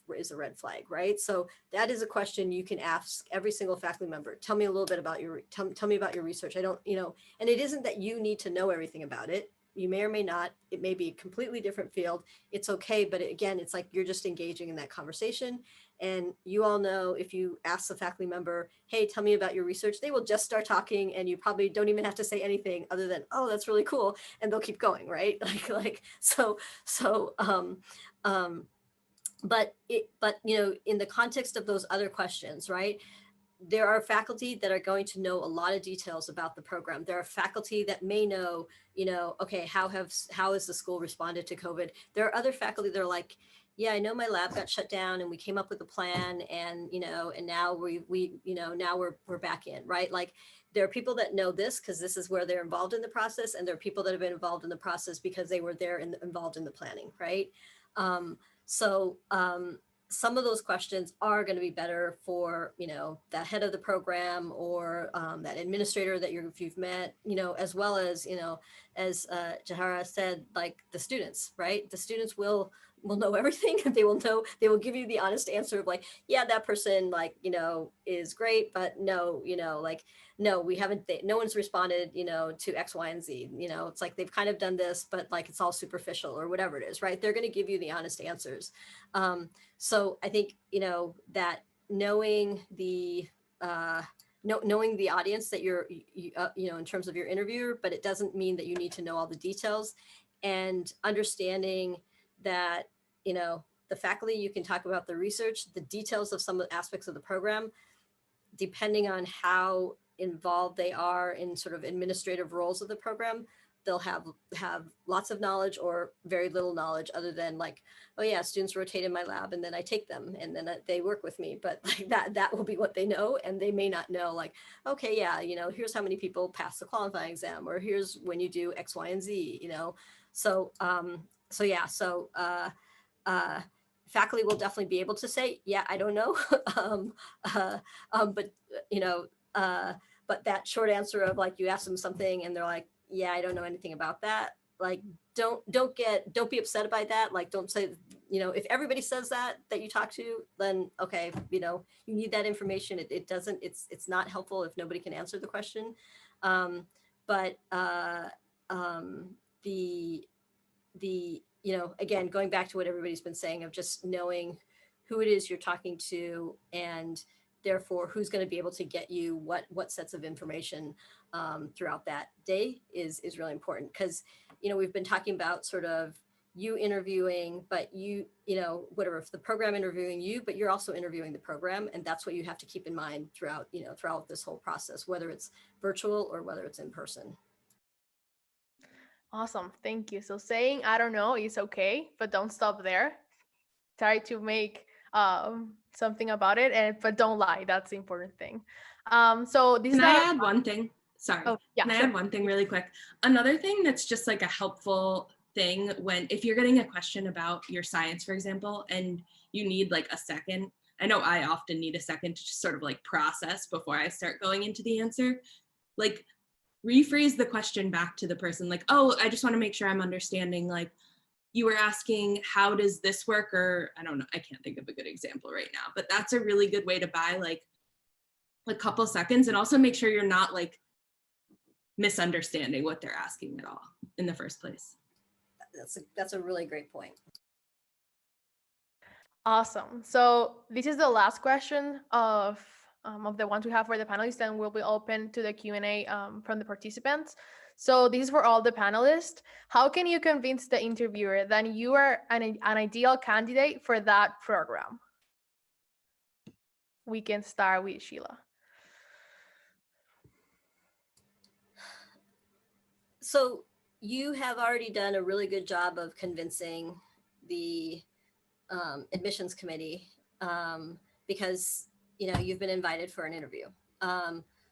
flag, right? So that is a question you can ask every single faculty member. Tell me a little bit about tell me about your research. I don't, you know, and it isn't that you need to know everything about it. You may or may not. It may be a completely different field. It's okay, but again, it's like you're just engaging in that conversation. And you all know, if you ask the faculty member, hey, tell me about your research, they will just start talking, and you probably don't even have to say anything other than, oh, that's really cool. And they'll keep going, right? But you know, in the context of those other questions, right? There are faculty that are going to know a lot of details about the program. There are faculty that may know, you know, okay, how has the school responded to COVID? There are other faculty that are like, yeah, I know my lab got shut down and we came up with a plan, and, you know, and now now we're back in, right? Like, there are people that know this because this is where they're involved in the process, and there are people that have been involved in the process because they were there and involved in the planning, right? Some of those questions are going to be better for, you know, the head of the program, or that administrator that you've met, you know, as well as, you know, as Jahara said, like the students, right? The students will know everything. They will give you the honest answer of like, yeah, that person, like, you know, is great, but no, you know, like, no, we haven't, no one's responded, you know, to X, Y, and Z. You know, it's like they've kind of done this, but like it's all superficial or whatever it is, right? They're going to give you the honest answers. So I think, you know, that knowing the knowing the audience that you know, in terms of your interviewer, but it doesn't mean that you need to know all the details, and understanding that, you know, the faculty, you can talk about the research, the details of some of the aspects of the program, depending on how involved they are in sort of administrative roles of the program. They'll have lots of knowledge or very little knowledge, other than like, oh yeah, students rotate in my lab and then I take them and then they work with me. But like that will be what they know, and they may not know like, okay, yeah, you know, here's how many people pass the qualifying exam, or here's when you do X, Y, and Z, you know. So faculty will definitely be able to say, yeah, I don't know, but you know, but that short answer of like, you ask them something and they're like, yeah, I don't know anything about that. Like, don't be upset by that. Like, don't say, you know, if everybody says that you talk to, then okay, you know, you need that information. It's not helpful if nobody can answer the question. You know, again, going back to what everybody's been saying of just knowing who it is you're talking to, and therefore who's going to be able to get you what sets of information throughout that day is really important. Because, you know, we've been talking about sort of you interviewing, but you know, whatever, if the program interviewing you, but you're also interviewing the program. And that's what you have to keep in mind throughout, you know, throughout this whole process, whether it's virtual or whether it's in person. Awesome. Thank you. So saying, I don't know, is okay, but don't stop there. Try to make something about it, but don't lie. That's the important thing. So this Can is I our- add one thing? Sorry. Oh, yeah, Can I sure. add one thing really quick? Another thing that's just like a helpful thing if you're getting a question about your science, for example, and you need like a second. I know I often need a second to just sort of like process before I start going into the answer. Like, rephrase the question back to the person, like, oh, I just want to make sure I'm understanding, like, you were asking, how does this work? Or I don't know, I can't think of a good example right now, but that's a really good way to buy like a couple seconds, and also make sure you're not like misunderstanding what they're asking at all in the first place. That's a really great point. Awesome. So this is the last question of the ones we have for the panelists, and we'll be open to the Q&A from the participants. So this is for all the panelists. How can you convince the interviewer that you are an ideal candidate for that program? We can start with Sheila. So you have already done a really good job of convincing the admissions committee because, you know, you've been invited for an interview.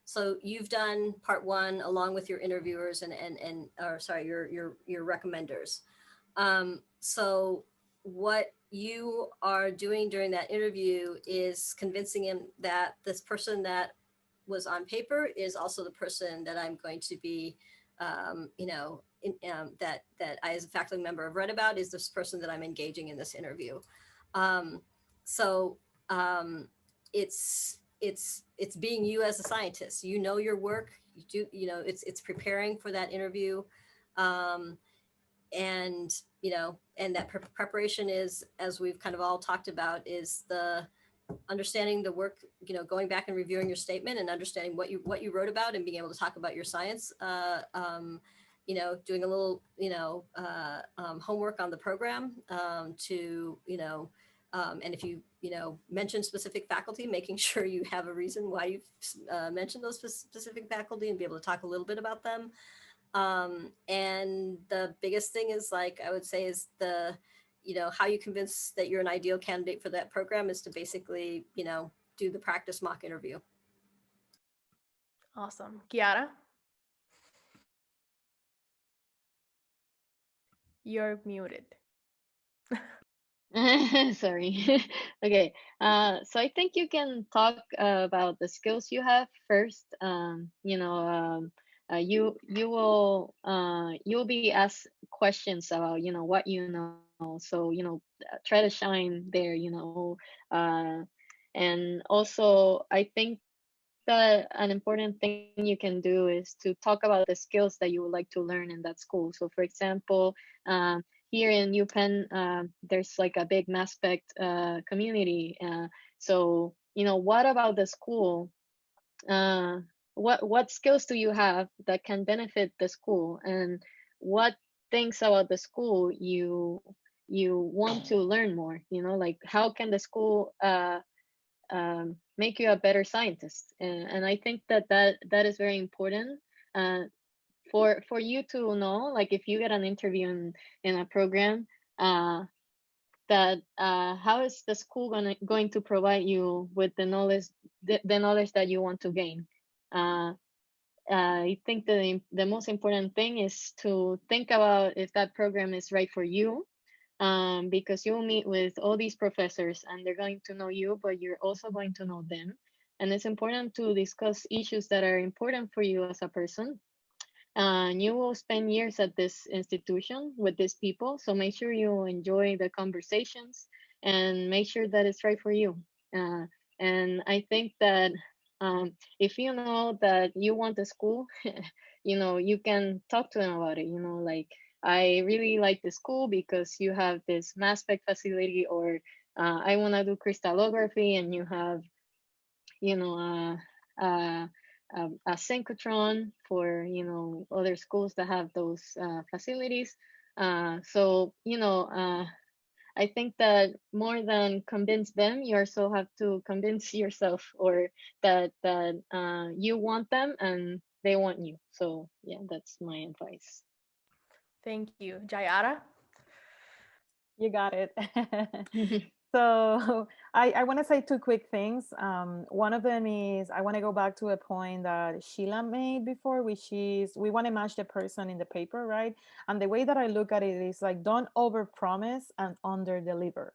So you've done part one along with your interviewers and your recommenders. So what you are doing during that interview is convincing him that this person that was on paper is also the person that I'm going to be, you know, that I as a faculty member have read about is this person that I'm engaging in this interview. It's being you as a scientist. You know your work. You do, you know, it's preparing for that interview, and you know, and that preparation is, as we've kind of all talked about, is the understanding the work, you know, going back and reviewing your statement and understanding what you wrote about and being able to talk about your science. You know, doing a little, you know, homework on the program to, you know, and if you, you know, mention specific faculty, making sure you have a reason why you've mentioned those specific faculty and be able to talk a little bit about them. And the biggest thing is, like, I would say is the, you know, how you convince that you're an ideal candidate for that program is to basically, you know, do the practice mock interview. Awesome. Kiara? You're muted. Sorry. Okay. So I think you can talk about the skills you have first. You know, you'll be asked questions about, you know, what you know. So, you know, try to shine there, you know. And also I think that an important thing you can do is to talk about the skills that you would like to learn in that school. So for example, here in UPenn, there's like a big mass spec community. So, you know, what about the school? What skills do you have that can benefit the school? And what things about the school you want to learn more? You know, like how can the school make you a better scientist? And I think that is very important for you to know, like if you get an interview in a program, that how is the school going to provide you with the knowledge that you want to gain. I think the most important thing is to think about if that program is right for you, because you'll meet with all these professors and they're going to know you, but you're also going to know them. And it's important to discuss issues that are important for you as a person. And you will spend years at this institution with these people. So make sure you enjoy the conversations and make sure that it's right for you. And I think that if you know that you want the school, you know, you can talk to them about it, you know, like, I really like the school because you have this mass spec facility, or I want to do crystallography, and you have, you know, a synchrotron for, you know, other schools that have those facilities. So, you know, I think that more than convince them, you also have to convince yourself, or that you want them and they want you. So yeah, that's my advice. Thank you. Jayara? You got it. So I want to say two quick things. One of them is I want to go back to a point that Sheila made before, which is we want to match the person in the paper, right? And the way that I look at it is like, don't overpromise and underdeliver.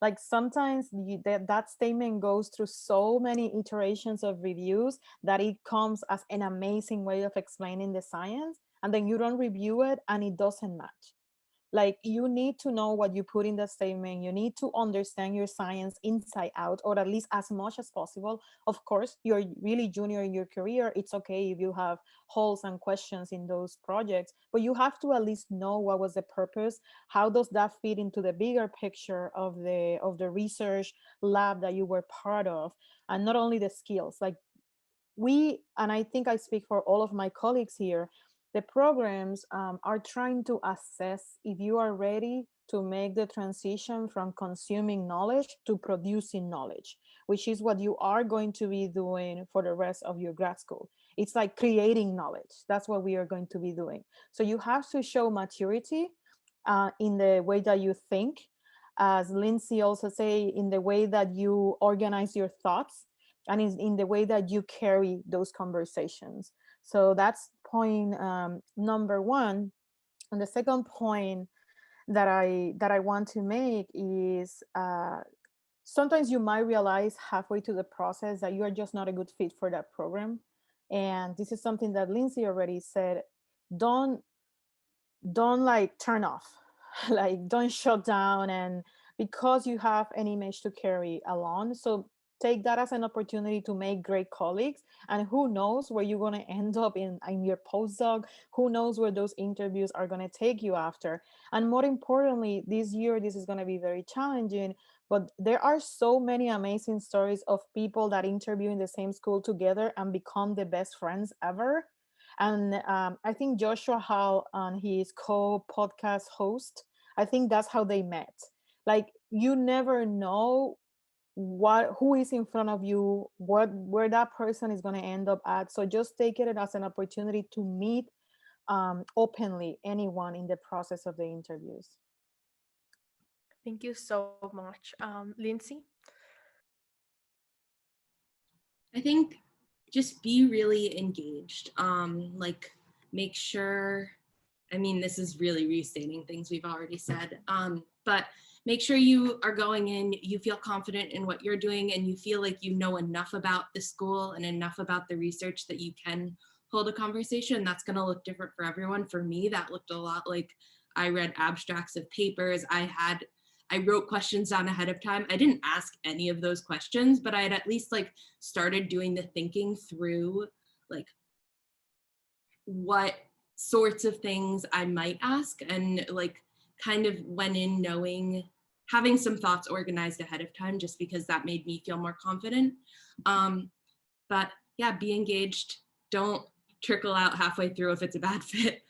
Like sometimes that statement goes through so many iterations of reviews that it comes as an amazing way of explaining the science, and then you don't review it and it doesn't match. Like, you need to know what you put in the statement. You need to understand your science inside out, or at least as much as possible. Of course, you're really junior in your career. It's okay if you have holes and questions in those projects, but you have to at least know what was the purpose. How does that fit into the bigger picture of the research lab that you were part of? And not only the skills, like and I think I speak for all of my colleagues here, the programs are trying to assess if you are ready to make the transition from consuming knowledge to producing knowledge, which is what you are going to be doing for the rest of your grad school. It's like creating knowledge. That's what we are going to be doing. So you have to show maturity in the way that you think. As Lindsay also say, in the way that you organize your thoughts, and in the way that you carry those conversations. So that's point number one. And the second point that I want to make is sometimes you might realize halfway to the process that you are just not a good fit for that program. And this is something that Lindsay already said. Don't like turn off, like don't shut down, and because you have an image to carry along. So take that as an opportunity to make great colleagues, and who knows where you're going to end up in your postdoc. Who knows where those interviews are going to take you after. And more importantly, this year this is going to be very challenging, but there are so many amazing stories of people that interview in the same school together and become the best friends ever. And I think Joshua Hall and his co-podcast host, I think that's how they met. Like, you never know who is in front of you, where that person is going to end up at. So just take it as an opportunity to meet openly anyone in the process of the interviews. Thank you so much. Lindsay? I think just be really engaged. Like, make sure, I mean, this is really restating things we've already said, but make sure you are going in, you feel confident in what you're doing, and you feel like you know enough about the school and enough about the research that you can hold a conversation. That's going to look different for everyone. For me, that looked a lot like I read abstracts of papers. I wrote questions down ahead of time. I didn't ask any of those questions, but I had at least like started doing the thinking through, like, what sorts of things I might ask, and like kind of went in knowing, having some thoughts organized ahead of time, just because that made me feel more confident. But yeah, be engaged. Don't trickle out halfway through if it's a bad fit.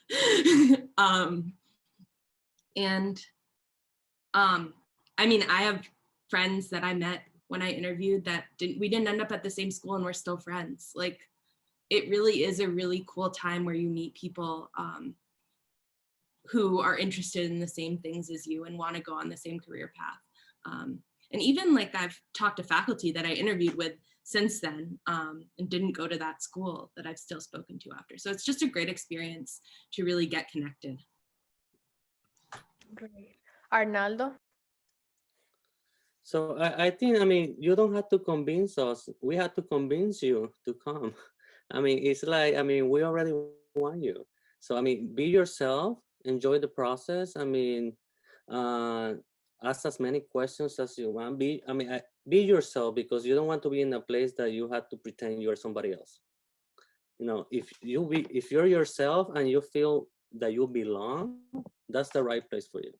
I mean, I have friends that I met when I interviewed that we didn't end up at the same school, and we're still friends. Like, it really is a really cool time where you meet people who are interested in the same things as you and want to go on the same career path. And even like, I've talked to faculty that I interviewed with since then and didn't go to that school that I've still spoken to after. So it's just a great experience to really get connected. Great. Arnaldo? So I think, I mean, you don't have to convince us. We have to convince you to come. I mean, it's like, I mean, we already want you. So, I mean, be yourself, enjoy the process. I mean, ask as many questions as you want. Be yourself, because you don't want to be in a place that you have to pretend you're somebody else. You know, if you're yourself and you feel that you belong, that's the right place for you.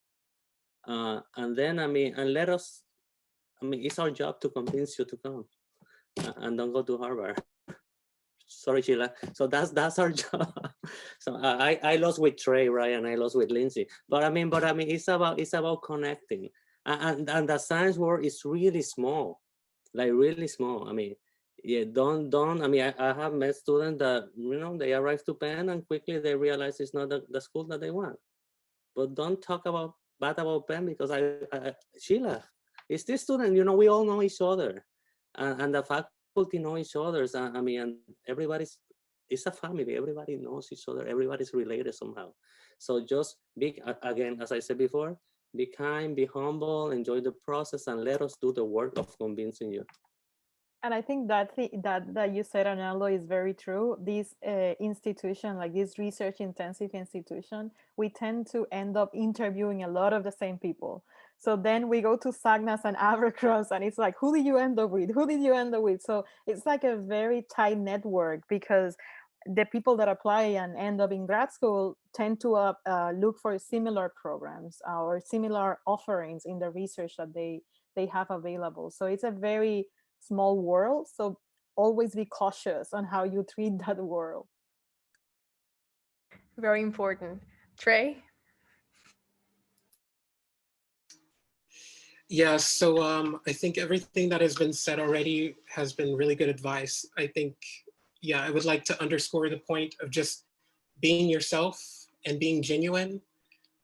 And then, I mean, and let us I mean, it's our job to convince you to come and don't go to Harvard. Sorry, Sheila. So that's our job. So I lost with Trey, right, and I lost with Lindsay. But I mean, it's about connecting, and the science world is really small, like really small. I mean, yeah, don't. I mean, I have met students that they arrive to Penn and quickly they realize it's not the school that they want. But don't talk bad about Penn because Sheila, it's this student. We all know each other, and the faculty know each other. I mean, and it's a family. Everybody knows each other. Everybody's related somehow. So just again, as I said before, be kind, be humble, enjoy the process, and let us do the work of convincing you. And I think that you said, Arnaldo, is very true. This institution, like this research intensive institution, we tend to end up interviewing a lot of the same people. So then we go to SACNAS and Abercrombie, and it's like, who did you end up with? Who did you end up with? So it's like a very tight network, because the people that apply and end up in grad school tend to look for similar programs or similar offerings in the research that they have available. So it's a very small world. So always be cautious on how you treat that world. Very important. Trey? Yeah, so I think everything that has been said already has been really good advice. I think, yeah, I would like to underscore the point of just being yourself and being genuine.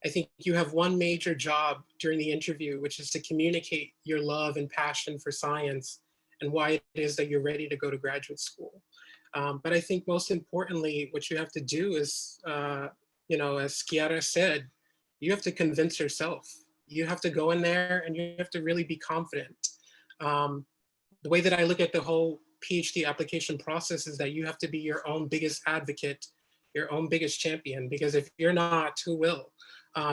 I think you have one major job during the interview, which is to communicate your love and passion for science and why it is that you're ready to go to graduate school. But I think most importantly, what you have to do is, as Kiara said, you have to convince yourself. You have to go in there and you have to really be confident. The way that I look at the whole PhD application process is that you have to be your own biggest advocate, your own biggest champion, because if you're not, who will?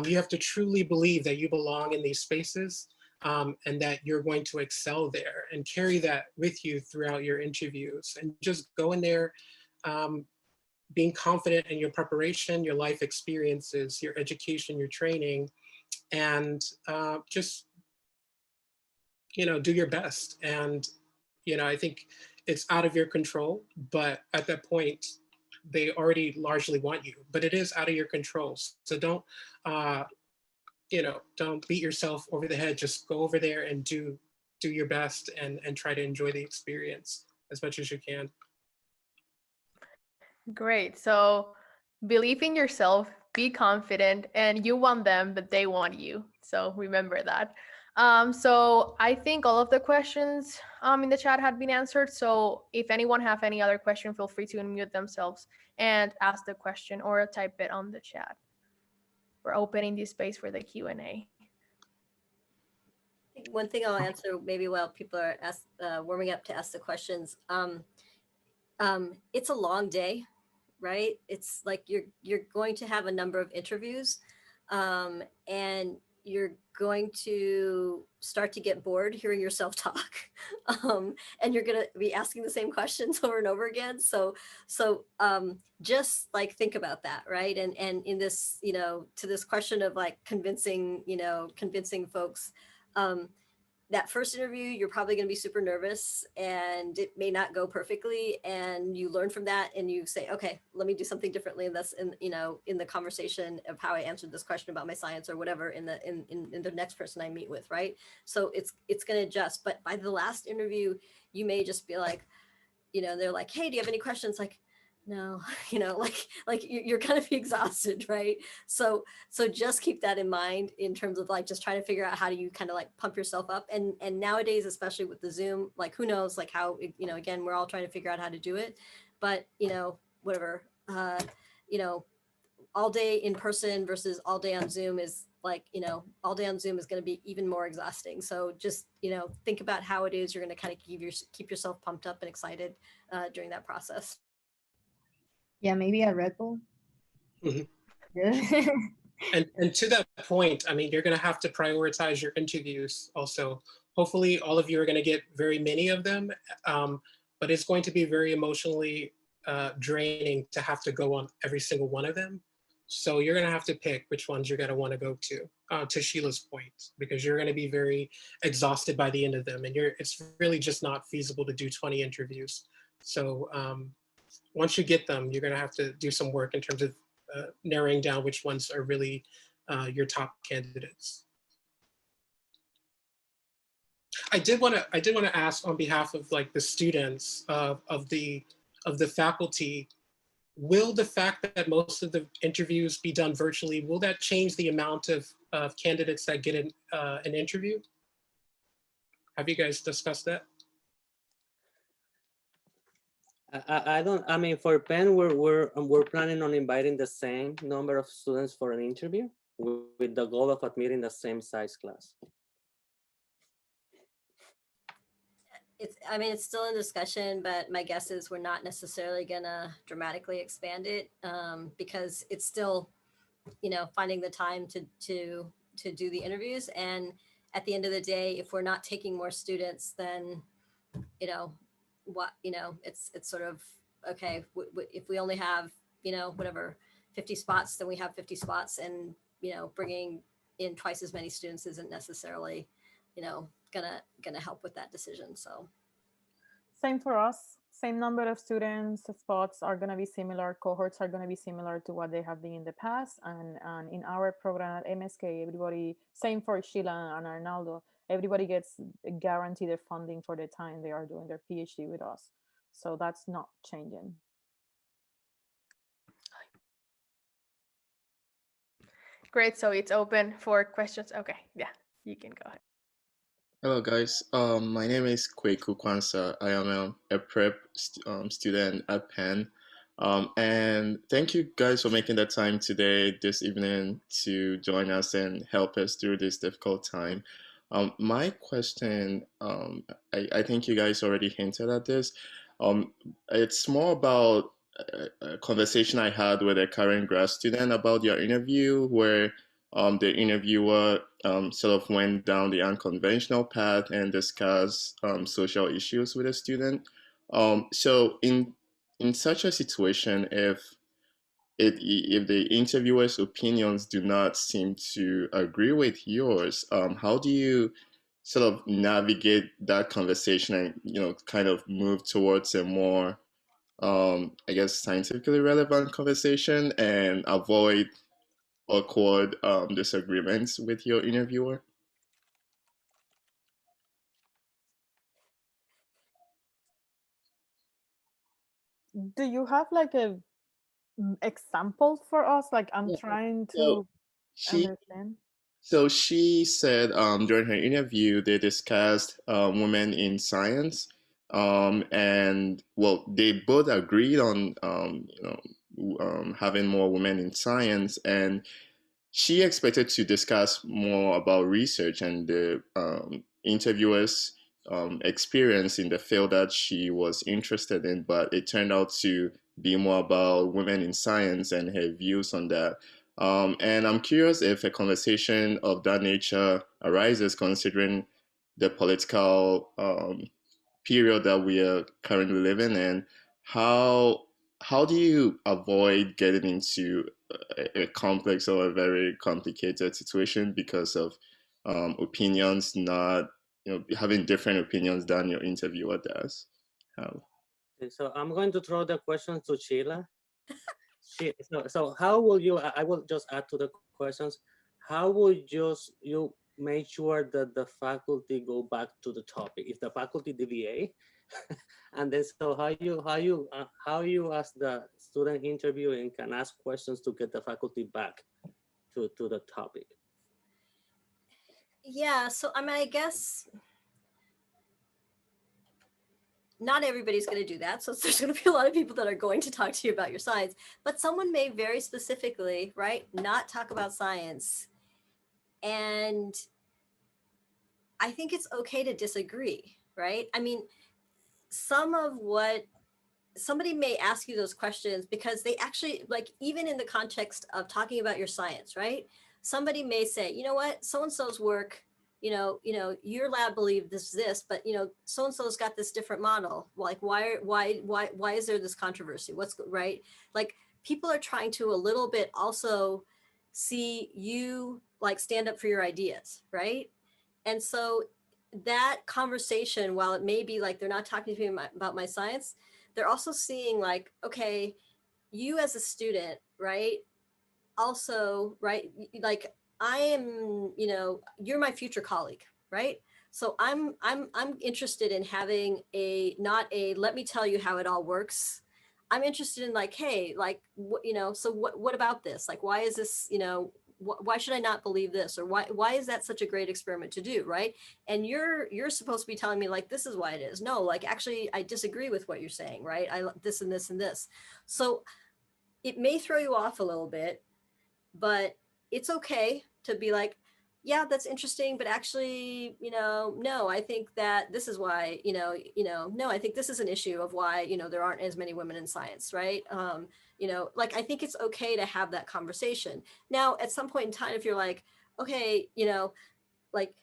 You have to truly believe that you belong in these spaces and that you're going to excel there, and carry that with you throughout your interviews, and just go in there being confident in your preparation, your life experiences, your education, your training, and just, do your best. And, I think it's out of your control, but at that point, they already largely want you, but it is out of your control. So don't beat yourself over the head. Just go over there and do your best and try to enjoy the experience as much as you can. Great. So believe in yourself, be confident, and you want them, but they want you. So remember that. So I think all of the questions in the chat had been answered. So if anyone have any other question, feel free to unmute themselves and ask the question or type it on the chat. We're opening this space for the Q&A. One thing I'll answer maybe while people are warming up to ask the questions. It's a long day, right? It's like you're going to have a number of interviews, and you're going to start to get bored hearing yourself talk, and you're going to be asking the same questions over and over again. So just like think about that, right? And in this, to this question of like convincing folks, that first interview, you're probably going to be super nervous and it may not go perfectly, and you learn from that and you say, okay, let me do something differently. And that's in the conversation of how I answered this question about my science or whatever in the next person I meet with, right? So it's going to adjust. But by the last interview, you may just be like, they're like, hey, do you have any questions? Like, no, like you're kind of exhausted, right? So just keep that in mind in terms of like just trying to figure out how do you kind of like pump yourself up. And nowadays, especially with the Zoom, like who knows, like how, again, we're all trying to figure out how to do it, but whatever, all day in person versus all day on Zoom is like, all day on Zoom is going to be even more exhausting. So just, think about how it is you're going to kind of keep yourself pumped up and excited during that process. Yeah, maybe a Red Bull. Mm-hmm. Yeah. And to that point, I mean, you're going to have to prioritize your interviews also. Hopefully all of you are going to get very many of them, but it's going to be very emotionally draining to have to go on every single one of them. So you're going to have to pick which ones you're going to want to go to Sheila's point, because you're going to be very exhausted by the end of them. And it's really just not feasible to do 20 interviews. So once you get them, you're going to have to do some work in terms of narrowing down which ones are really your top candidates. I did want to ask on behalf of like the students of the faculty, will the fact that most of the interviews be done virtually, will that change the amount of candidates that get an interview? Have you guys discussed that? I don't. I mean, for Penn, we're planning on inviting the same number of students for an interview with the goal of admitting the same size class. I mean, it's still in discussion, but my guess is we're not necessarily gonna dramatically expand it because it's still, you know, finding the time to do the interviews. And at the end of the day, if we're not taking more students, then, you know, it's sort of, okay, if we only have, you know, whatever, 50 spots, then we have 50 spots, and, you know, bringing in twice as many students isn't necessarily, you know, gonna help with that decision. So Same for us. Same number of students, spots are going to be similar, cohorts are going to be similar to what they have been in the past. And in our program at MSK, everybody, same for Sheila and Arnaldo, everybody gets guaranteed their funding for the time they are doing their PhD with us. So that's not changing. Great, so it's open for questions. Okay, yeah, you can go ahead. Hello guys, my name is Kweku Kwanzaa. I am a prep student at Penn. And thank you guys for making the time today, this evening, to join us and help us through this difficult time. My question, I think you guys already hinted at this. It's more about a conversation I had with a current grad student about your interview, where the interviewer sort of went down the unconventional path and discussed social issues with a student. So in such a situation, if the interviewer's opinions do not seem to agree with yours, how do you sort of navigate that conversation and, you know, kind of move towards a more I guess scientifically relevant conversation and avoid awkward disagreements with your interviewer? Do you have like a example for us? Like I'm Yeah. trying So to she understand. so she said during her interview they discussed women in science, and well, they both agreed on having more women in science, and she expected to discuss more about research and the interviewer's experience in the field that she was interested in, but it turned out to be more about women in science and her views on that. And I'm curious if a conversation of that nature arises considering the political period that we are currently living in. How do you avoid getting into a complex or a very complicated situation because of opinions not, you know, having different opinions than your interviewer does? How? Okay, so I'm going to throw the question to Sheila. So how will you? I will just add to the questions. How would you make sure that the faculty go back to the topic if the faculty deviate? And then so how you as the student interviewing can ask questions to get the faculty back to the topic? yeah, so I mean, I guess not everybody's going to do that. So there's going to be a lot of people that are going to talk to you about your science, but someone may very specifically, right, not talk about science. And I think it's okay to disagree, right? I mean, some of what somebody may ask you those questions because they actually, like, even in the context of talking about your science, right? Somebody may say, you know what, so-and-so's work, your lab believed this, but so-and-so's got this different model. Like, why is there this controversy? What's right? Like, people are trying to a little bit also see you like stand up for your ideas, right? And so that conversation, while it may be like they're not talking to me about my science, they're also seeing like, okay, you as a student, right? Also, right? Like I am, you know, you're my future colleague, right? So I'm interested in having a not a let me tell you how it all works. I'm interested in like, hey, like what, you know, so what about this? Like, why is this, you know, why should I not believe this, or why is that such a great experiment to do, right? And you're supposed to be telling me like this is why it is. No, like actually I disagree with what you're saying, right? I this and this and this. So it may throw you off a little bit, but it's okay to be like, yeah, that's interesting, but actually, you know, no, I think that this is why, no, I think this is an issue of why, you know, there aren't as many women in science, right? You know, like I think it's okay to have that conversation. Now, at some point in time, if you're like, okay, you know, like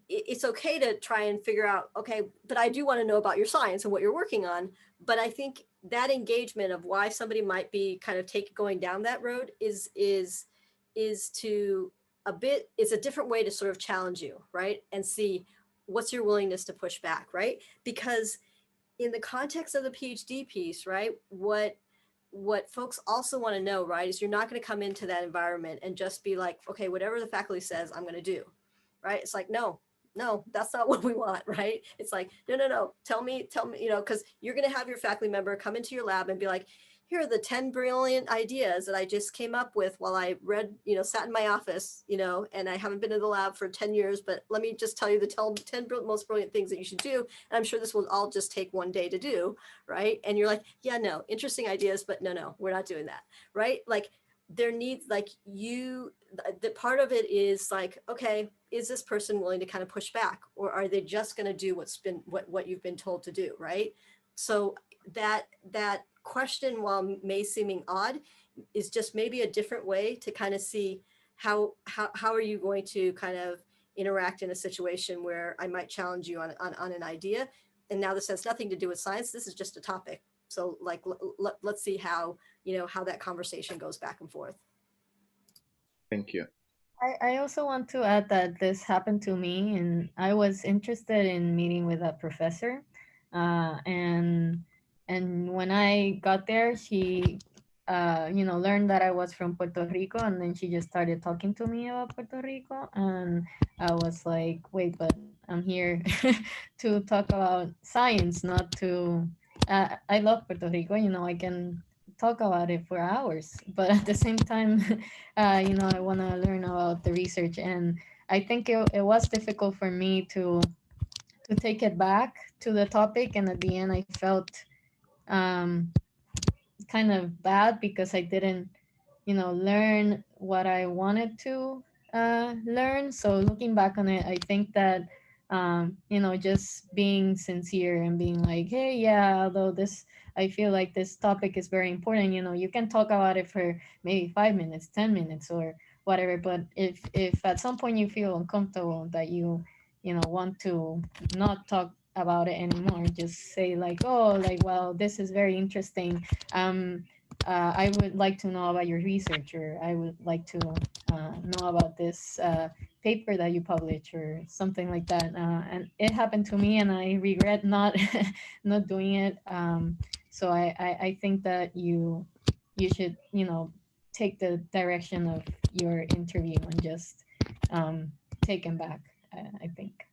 it's okay to try and figure out, okay, but I do want to know about your science and what you're working on. But I think that engagement of why somebody might be kind of going down that road is to a bit, is a different way to sort of challenge you, right? And see what's your willingness to push back, right? Because in the context of the PhD piece, right, what folks also want to know, right, is you're not going to come into that environment and just be like, okay, whatever the faculty says, I'm going to do, right? It's like, no, that's not what we want, right? It's like, no, tell me, you know, because you're going to have your faculty member come into your lab and be like, here are the 10 brilliant ideas that I just came up with while I read, you know, sat in my office, you know, and I haven't been in the lab for 10 years, but let me just tell you the 10 most brilliant things that you should do. And I'm sure this will all just take one day to do, right? And you're like, yeah, no, interesting ideas, but no, we're not doing that, right? Like there needs, like the part of it is like, okay, is this person willing to kind of push back, or are they just going to do what you've been told to do, right? So that question, while may seeming odd, is just maybe a different way to kind of see how are you going to kind of interact in a situation where I might challenge you on an idea. And now this has nothing to do with science. This is just a topic. So like, let's see how, you know, how that conversation goes back and forth. Thank you. I also want to add that this happened to me, and I was interested in meeting with a professor, and when I got there, she, you know, learned that I was from Puerto Rico, and then she just started talking to me about Puerto Rico, and I was like, wait, but I'm here to talk about science, not to. I love Puerto Rico, you know, I can talk about it for hours, but at the same time, you know, I want to learn about the research, and I think it was difficult for me to take it back to the topic, and at the end I felt um, kind of bad because I didn't, you know, learn what I wanted to learn. So looking back on it, I think that you know, just being sincere and being like, hey, yeah, although this, I feel like this topic is very important, you know, you can talk about it for maybe 5 minutes, 10 minutes or whatever, but if at some point you feel uncomfortable that you know, want to not talk about it anymore, just say like, oh, like, well, this is very interesting, I would like to know about your research, or I would like to know about this paper that you published, or something like that. And it happened to me, and I regret not not doing it. So I think that you should, you know, take the direction of your interview and just take them back. I think.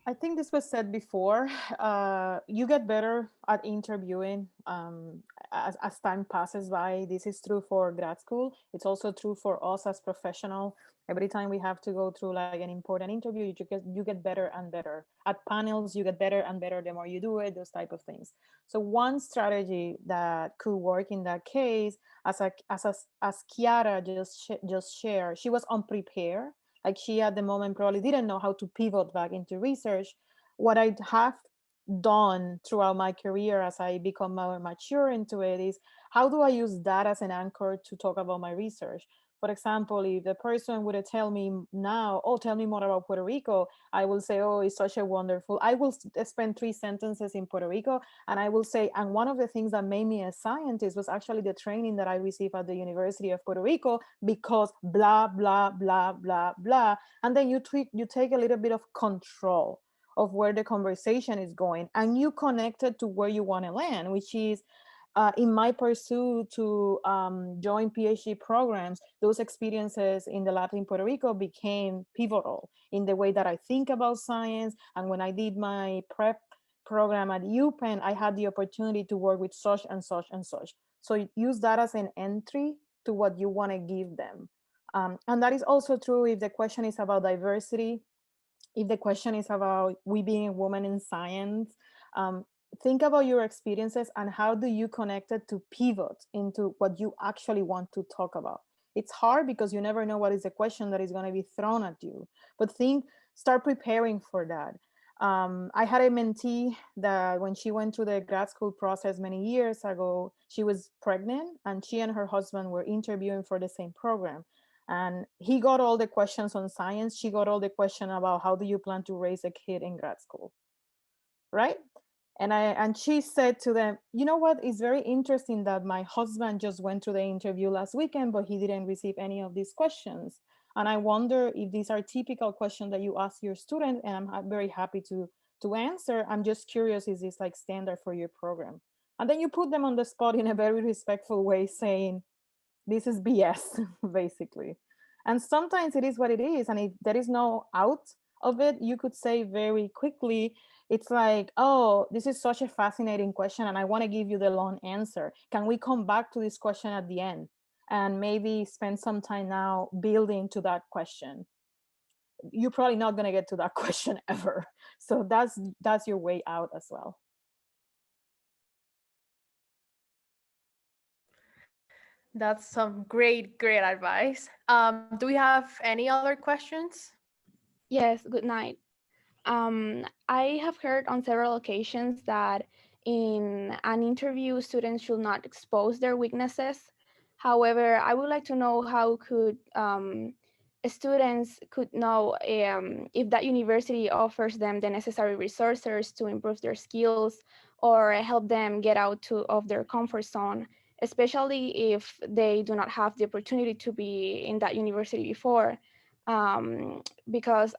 I think this was said before. You get better at interviewing as time passes by. This is true for grad school. It's also true for us as professional. Every time we have to go through like an important interview, you get better and better. At panels, you get better and better the more you do it, those type of things. So one strategy that could work in that case, as Kiara just shared, she was unprepared. Like she at the moment probably didn't know how to pivot back into research. What I have done throughout my career as I become more mature into it is, how do I use that as an anchor to talk about my research? For example, if the person would tell me now, oh, tell me more about Puerto Rico, I will say, oh, it's such a wonderful, I will spend 3 sentences in Puerto Rico, and I will say, and one of the things that made me a scientist was actually the training that I received at the University of Puerto Rico, because blah, blah, blah, blah, blah. And then you take a little bit of control of where the conversation is going, and you connect it to where you want to land, which is in my pursuit to join PhD programs. Those experiences in the lab in Puerto Rico became pivotal in the way that I think about science. And when I did my prep program at UPenn, I had the opportunity to work with such and such and such. So use that as an entry to what you want to give them. And that is also true if the question is about diversity, if the question is about we being a woman in science. Think about your experiences and how do you connect it to pivot into what you actually want to talk about. It's hard because you never know what is the question that is going to be thrown at you, but start preparing for that. I had a mentee that when she went through the grad school process many years ago, she was pregnant and she and her husband were interviewing for the same program. And he got all the questions on science. She got all the question about how do you plan to raise a kid in grad school, right? And she said to them, you know what, it's very interesting that my husband just went through the interview last weekend, but he didn't receive any of these questions. And I wonder if these are typical questions that you ask your students, and I'm very happy to answer. I'm just curious, is this like standard for your program? And then you put them on the spot in a very respectful way, saying, this is BS, basically. And sometimes it is what it is. And if there is no out of it, you could say very quickly, it's like, oh, this is such a fascinating question and I want to give you the long answer. Can we come back to this question at the end and maybe spend some time now building to that question? You're probably not going to get to that question ever. So that's your way out as well. That's some great advice. Do we have any other questions? Yes, good night. I have heard on several occasions that in an interview, students should not expose their weaknesses. However, I would like to know how could students could know if that university offers them the necessary resources to improve their skills or help them get out of their comfort zone, especially if they do not have the opportunity to be in that university before. Because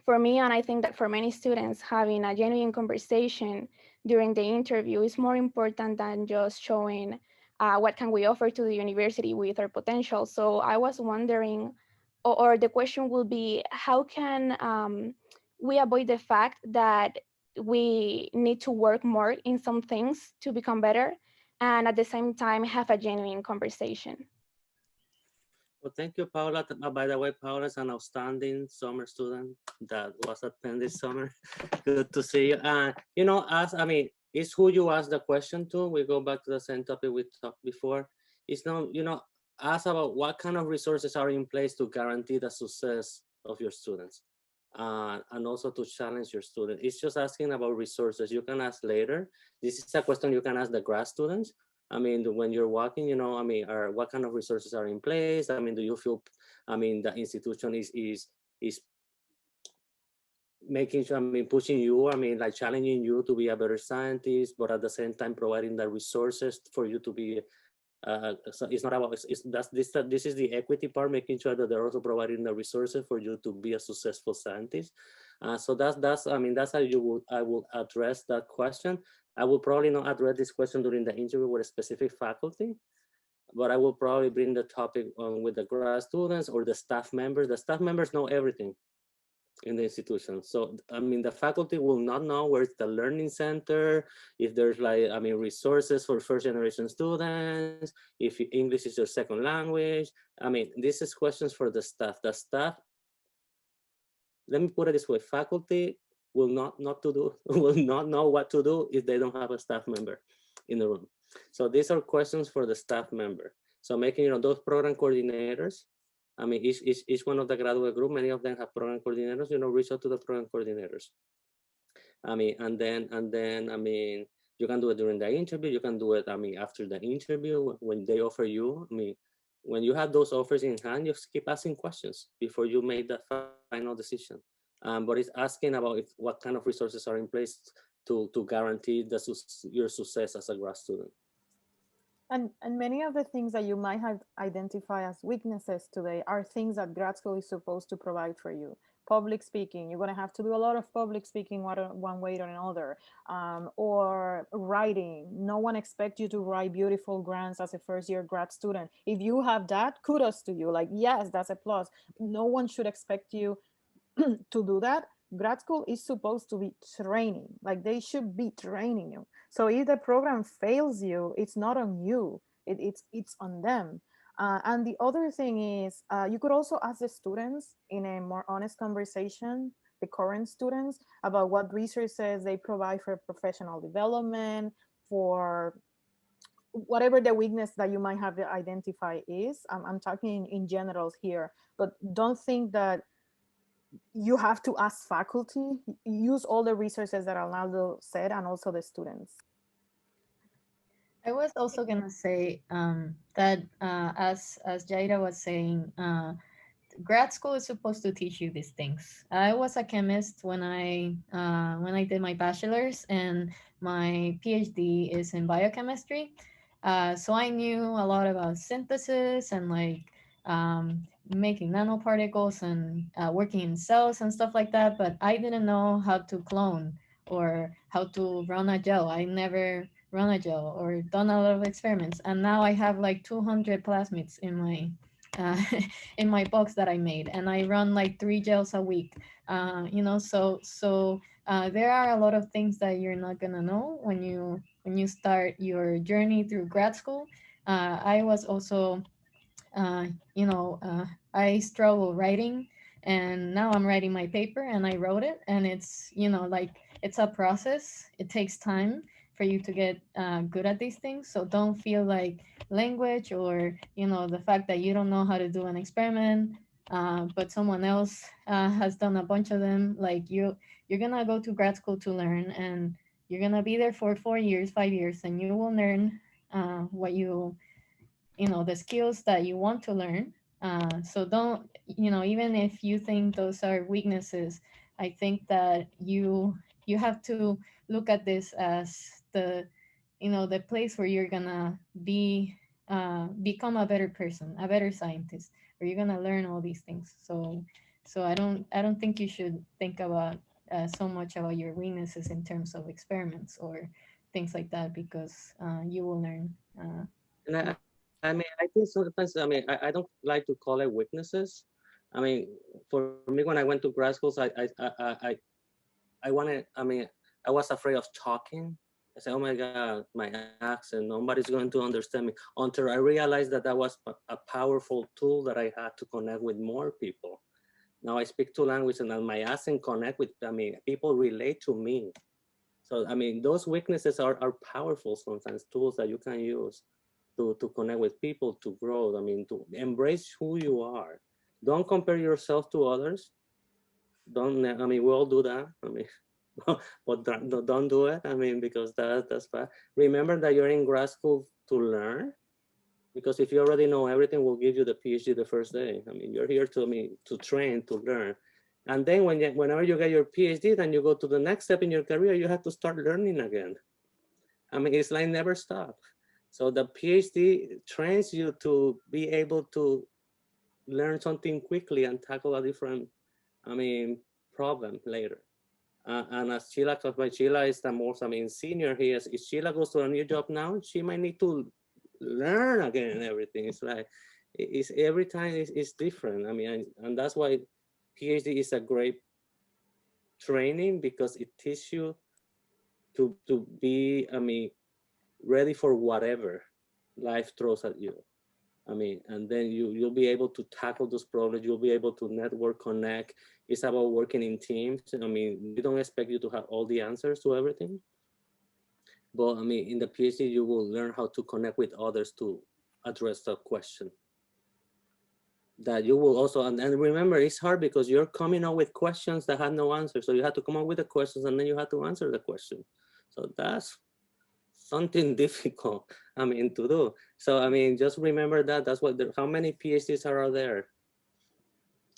for me, and I think that for many students, having a genuine conversation during the interview is more important than just showing what can we offer to the university with our potential. So I was wondering, or the question will be, how can we avoid the fact that we need to work more in some things to become better and at the same time have a genuine conversation? Well, thank you, Paula. By the way, Paula is an outstanding summer student that was at Penn this summer. Good to see you. You know, it's who you ask the question to. We go back to the same topic we talked before. It's not, you know, ask about what kind of resources are in place to guarantee the success of your students, and also to challenge your students. It's just asking about resources. You can ask later. This is a question you can ask the grad students. I mean, when you're walking, you know, I mean, what kind of resources are in place? I mean, do you feel, I mean, the institution is making sure, I mean, pushing you, I mean, like challenging you to be a better scientist, but at the same time providing the resources for you to be, so it's not about, this is the equity part, making sure that they're also providing the resources for you to be a successful scientist. So that's, I mean, that's how I will address that question. I will probably not address this question during the interview with a specific faculty, but I will probably bring the topic with the grad students or the staff members. The staff members know everything in the institution. So, I mean, the faculty will not know where's the learning center, if there's like, I mean, resources for first generation students, if English is your second language. I mean, this is questions for the staff. The staff, let me put it this way, faculty will not know what to do if they don't have a staff member in the room. So these are questions for the staff member. So making, you know, those program coordinators, I mean, each one of the graduate group, many of them have program coordinators, you know, reach out to the program coordinators. I mean, and then, I mean, you can do it during the interview. You can do it, I mean, after the interview when they offer you, I mean, when you have those offers in hand, you just keep asking questions before you make that final decision. But it's asking about what kind of resources are in place to guarantee your success as a grad student. And many of the things that you might have identified as weaknesses today are things that grad school is supposed to provide for you. Public speaking, you're going to have to do a lot of public speaking one way or another, or writing. No one expects you to write beautiful grants as a first-year grad student. If you have that, kudos to you. Like, yes, that's a plus. No one should expect you to do that. Grad school is supposed to be training, like they should be training you. So if the program fails you, it's not on you, it's on them. And the other thing is, you could also ask the students in a more honest conversation, the current students, about what resources they provide for professional development, for whatever the weakness that you might have to identify is. I'm talking in general here, but don't think that you have to ask faculty. Use all the resources that Arnaldo said, and also the students. I was also gonna say that as Jaira was saying, grad school is supposed to teach you these things. I was a chemist when I did my bachelor's, and my PhD is in biochemistry. So I knew a lot about synthesis and like making nanoparticles and working in cells and stuff like that, but I didn't know how to clone or how to run a gel. I never run a gel or done a lot of experiments, and now I have like 200 plasmids in my in my box that I made, and I run like 3 gels a week. You know, so there are a lot of things that you're not gonna know when you start your journey through grad school. I was also you know, I struggle writing, and now I'm writing my paper, and I wrote it, and it's, you know, like it's a process. It takes time for you to get good at these things. So don't feel like language, or, you know, the fact that you don't know how to do an experiment, but someone else has done a bunch of them. Like you're gonna go to grad school to learn, and you're gonna be there for 4 years, 5 years, and you will learn what you know, the skills that you want to learn. So don't, you know, even if you think those are weaknesses, I think that you have to look at this as the, you know, the place where you're gonna be become a better person, a better scientist, where you're gonna learn all these things. So I don't think you should think about so much about your weaknesses in terms of experiments or things like that, because you will learn. And I mean, I think sometimes, I mean, I don't like to call it weaknesses. I mean, for me, when I went to grad schools, I wanted, I mean, I was afraid of talking. I said, oh my God, my accent, nobody's going to understand me, until I realized that that was a powerful tool that I had to connect with more people. Now I speak 2 languages, and my accent connect with, I mean, people relate to me. So, I mean, those weaknesses are powerful sometimes, tools that you can use to connect with people, to grow. I mean, to embrace who you are. Don't compare yourself to others. Don't, I mean, we all do that. I mean, but don't do it. I mean, because that's bad. Remember that you're in grad school to learn, because if you already know everything, we'll give you the PhD the first day. I mean, you're here to, I mean, to train, to learn. And then whenever you get your PhD, then you go to the next step in your career, you have to start learning again. I mean, it's like never stop. So the PhD trains you to be able to learn something quickly and tackle a different, I mean, problem later. And as Sheila talked about, Sheila is the most, I mean, senior here. If Sheila goes to a new job now, she might need to learn again and everything. It's like, it's every time it's different. I mean, and that's why PhD is a great training, because it teaches you to be, I mean, ready for whatever life throws at you. I mean, and then you'll be able to tackle those problems. You'll be able to network, connect. It's about working in teams. I mean, we don't expect you to have all the answers to everything. But I mean, in the PhD, you will learn how to connect with others to address the question. That you will also, and remember, it's hard because you're coming up with questions that have no answer. So you have to come up with the questions, and then you have to answer the question. So that's something difficult, I mean, to do. So, I mean, just remember that that's what, how many PhDs are out there?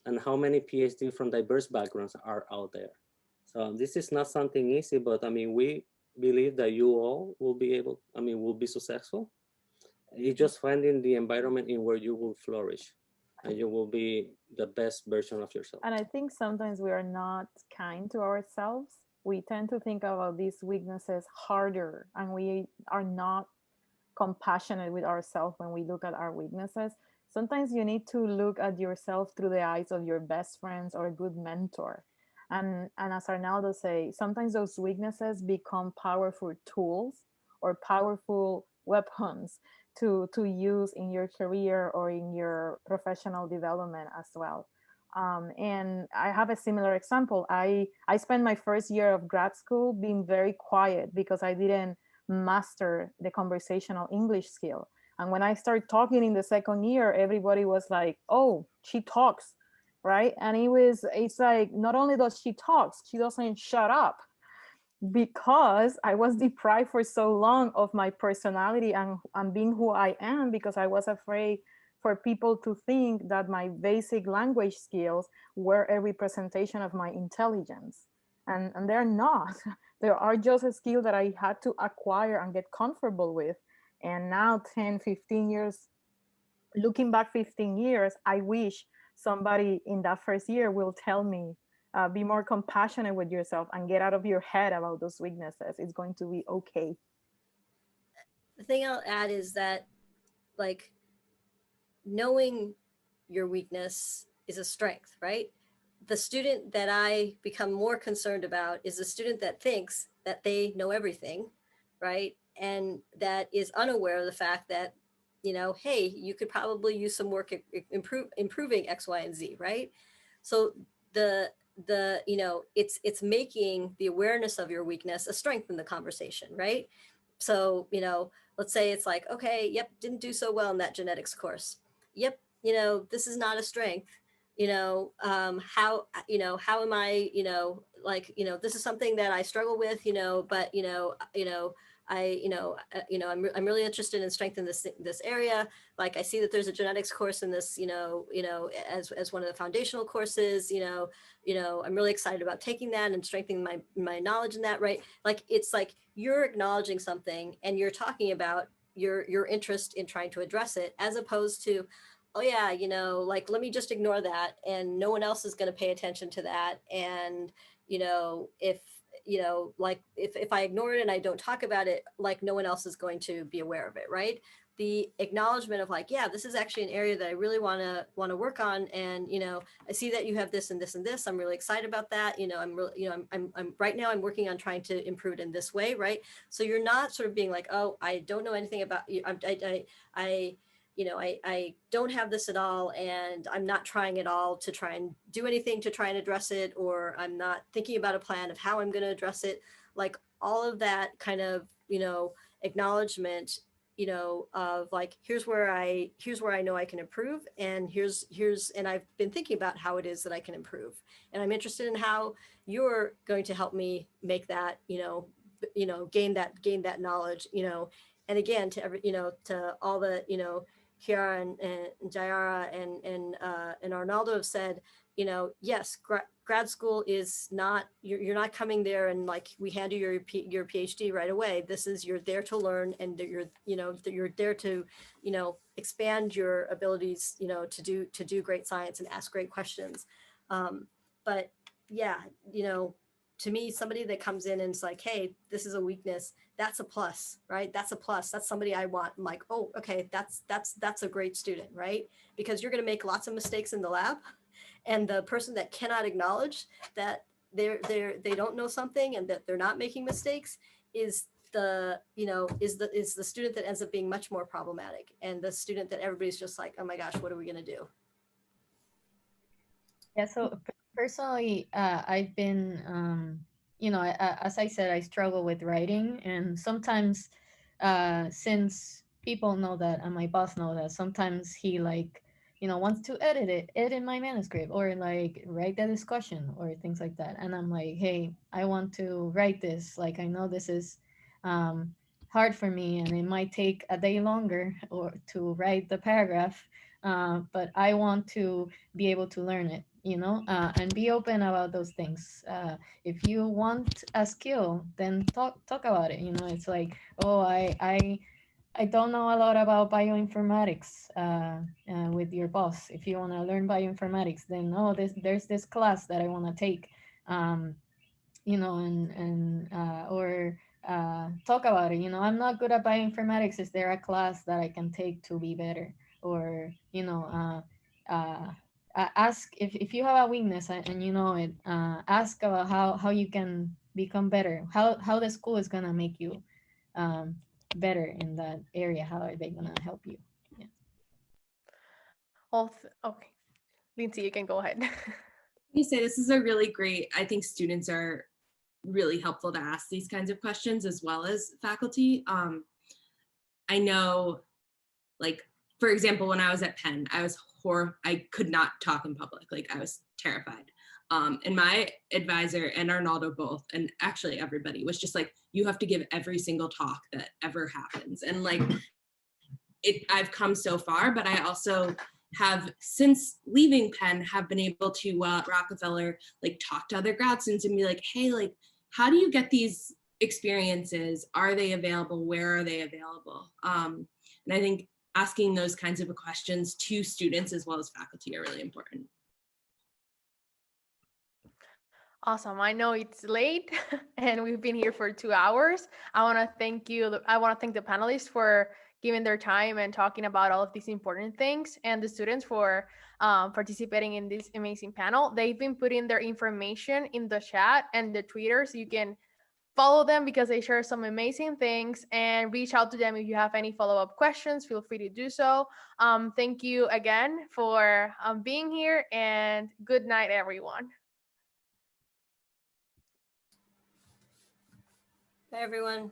And how many PhD from diverse backgrounds are out there? So this is not something easy, but I mean, we believe that you all will be able, I mean, will be successful. It's just finding the environment in where you will flourish and you will be the best version of yourself. And I think sometimes we are not kind to ourselves. We tend to think about these weaknesses harder, and we are not compassionate with ourselves when we look at our weaknesses. Sometimes you need to look at yourself through the eyes of your best friends or a good mentor. And as Arnaldo say, sometimes those weaknesses become powerful tools or powerful weapons to use in your career or in your professional development as well. And I have a similar example. I spent my first year of grad school being very quiet because I didn't master the conversational English skill. And when I started talking in the second year, everybody was like, oh, she talks, right? And it's like, not only does she talk, she doesn't shut up, because I was deprived for so long of my personality and being who I am, because I was afraid for people to think that my basic language skills were a representation of my intelligence. And they're not. They are just a skill that I had to acquire and get comfortable with. And now 10, 15 years, looking back 15 years, I wish somebody in that first year will tell me, be more compassionate with yourself and get out of your head about those weaknesses. It's going to be okay. The thing I'll add is that, like, knowing your weakness is a strength, right? The student that I become more concerned about is the student that thinks that they know everything, right? And that is unaware of the fact that, you know, hey, you could probably use some work improving X, Y, and Z, right? So the you know, it's making the awareness of your weakness a strength in the conversation, right? So, you know, let's say it's like, okay, yep, didn't do so well in that genetics course. Yep, you know, this is not a strength. You know, how am I, you know, like, you know, this is something that I struggle with, you know, but, I'm really interested in strengthening this area. Like, I see that there's a genetics course in this, as one of the foundational courses, I'm really excited about taking that and strengthening my knowledge in that, right? Like, it's like you're acknowledging something and you're talking about your interest in trying to address it, as opposed to, oh yeah, like, let me just ignore that and no one else is going to pay attention to that. And, if I ignore it and I don't talk about it, like, no one else is going to be aware of it, right? The acknowledgement of, like, yeah, this is actually an area that I really want to work on. And, I see that you have this and this and this. I'm really excited about that. I'm right now I'm working on trying to improve it in this way. Right. So you're not sort of being like, oh, I don't know anything about you. I don't have this at all, and I'm not trying at all to try and do anything to try and address it, or I'm not thinking about a plan of how I'm going to address it. Like, all of that kind of, acknowledgement, of like, here's where I know I can improve, and and I've been thinking about how it is that I can improve, and I'm interested in how you're going to help me make that, gain that knowledge, and again, to to all the, Kiara and Jayara and Arnaldo have said, yes, grad school is not, you're not coming there and, like, we hand you your PhD right away. This is, you're there to learn, and you're there to, expand your abilities, to do great science and ask great questions. But yeah, to me, somebody that comes in and it's like, hey, this is a weakness, that's a plus, right? That's a plus. That's somebody I want. I'm like, oh, okay, that's a great student, right? Because you're going to make lots of mistakes in the lab, and the person that cannot acknowledge that they don't know something and that they're not making mistakes is the student that ends up being much more problematic, and the student that everybody's just like, oh my gosh, what are we going to do? Yeah, so personally, I've been, as I said, I struggle with writing, and sometimes, since people know that, and my boss know that, sometimes he, like, wants to edit my manuscript, or like write the discussion or things like that, and I'm like, hey, I want to write this. Like, I know this is, hard for me, and it might take a day longer or to write the paragraph, but I want to be able to learn it, and be open about those things. If you want a skill, then talk about it. It's like, oh, I don't know a lot about bioinformatics with your boss. If you want to learn bioinformatics, then there's this class that I want to take, or talk about it. I'm not good at bioinformatics. Is there a class that I can take to be better? Or ask if you have a weakness and you know it. Ask about how you can become better. How the school is gonna make you better in that area. How are they gonna help you? Yeah. Well, okay. Lindsay, you can go ahead. You say this is a really great, I think students are really helpful to ask these kinds of questions as well as faculty. I know, like, for example, when I was at Penn, I could not talk in public. Like, I was terrified. And my advisor and Arnaldo both, and actually everybody, was just like, you have to give every single talk that ever happens. And like, I've come so far, but I also have, since leaving Penn, have been able to at Rockefeller, like, talk to other grad students and be like, hey, like, how do you get these experiences? Are they available? Where are they available? And I think asking those kinds of questions to students as well as faculty are really important. Awesome. I know it's late and we've been here for 2 hours. I want to thank you. I want to thank the panelists for giving their time and talking about all of these important things, and the students for participating in this amazing panel. They've been putting their information in the chat and the Twitter, so you can follow them because they share some amazing things, and reach out to them if you have any follow-up questions. Feel free to do so. Thank you again for being here, and good night, everyone. Bye, everyone.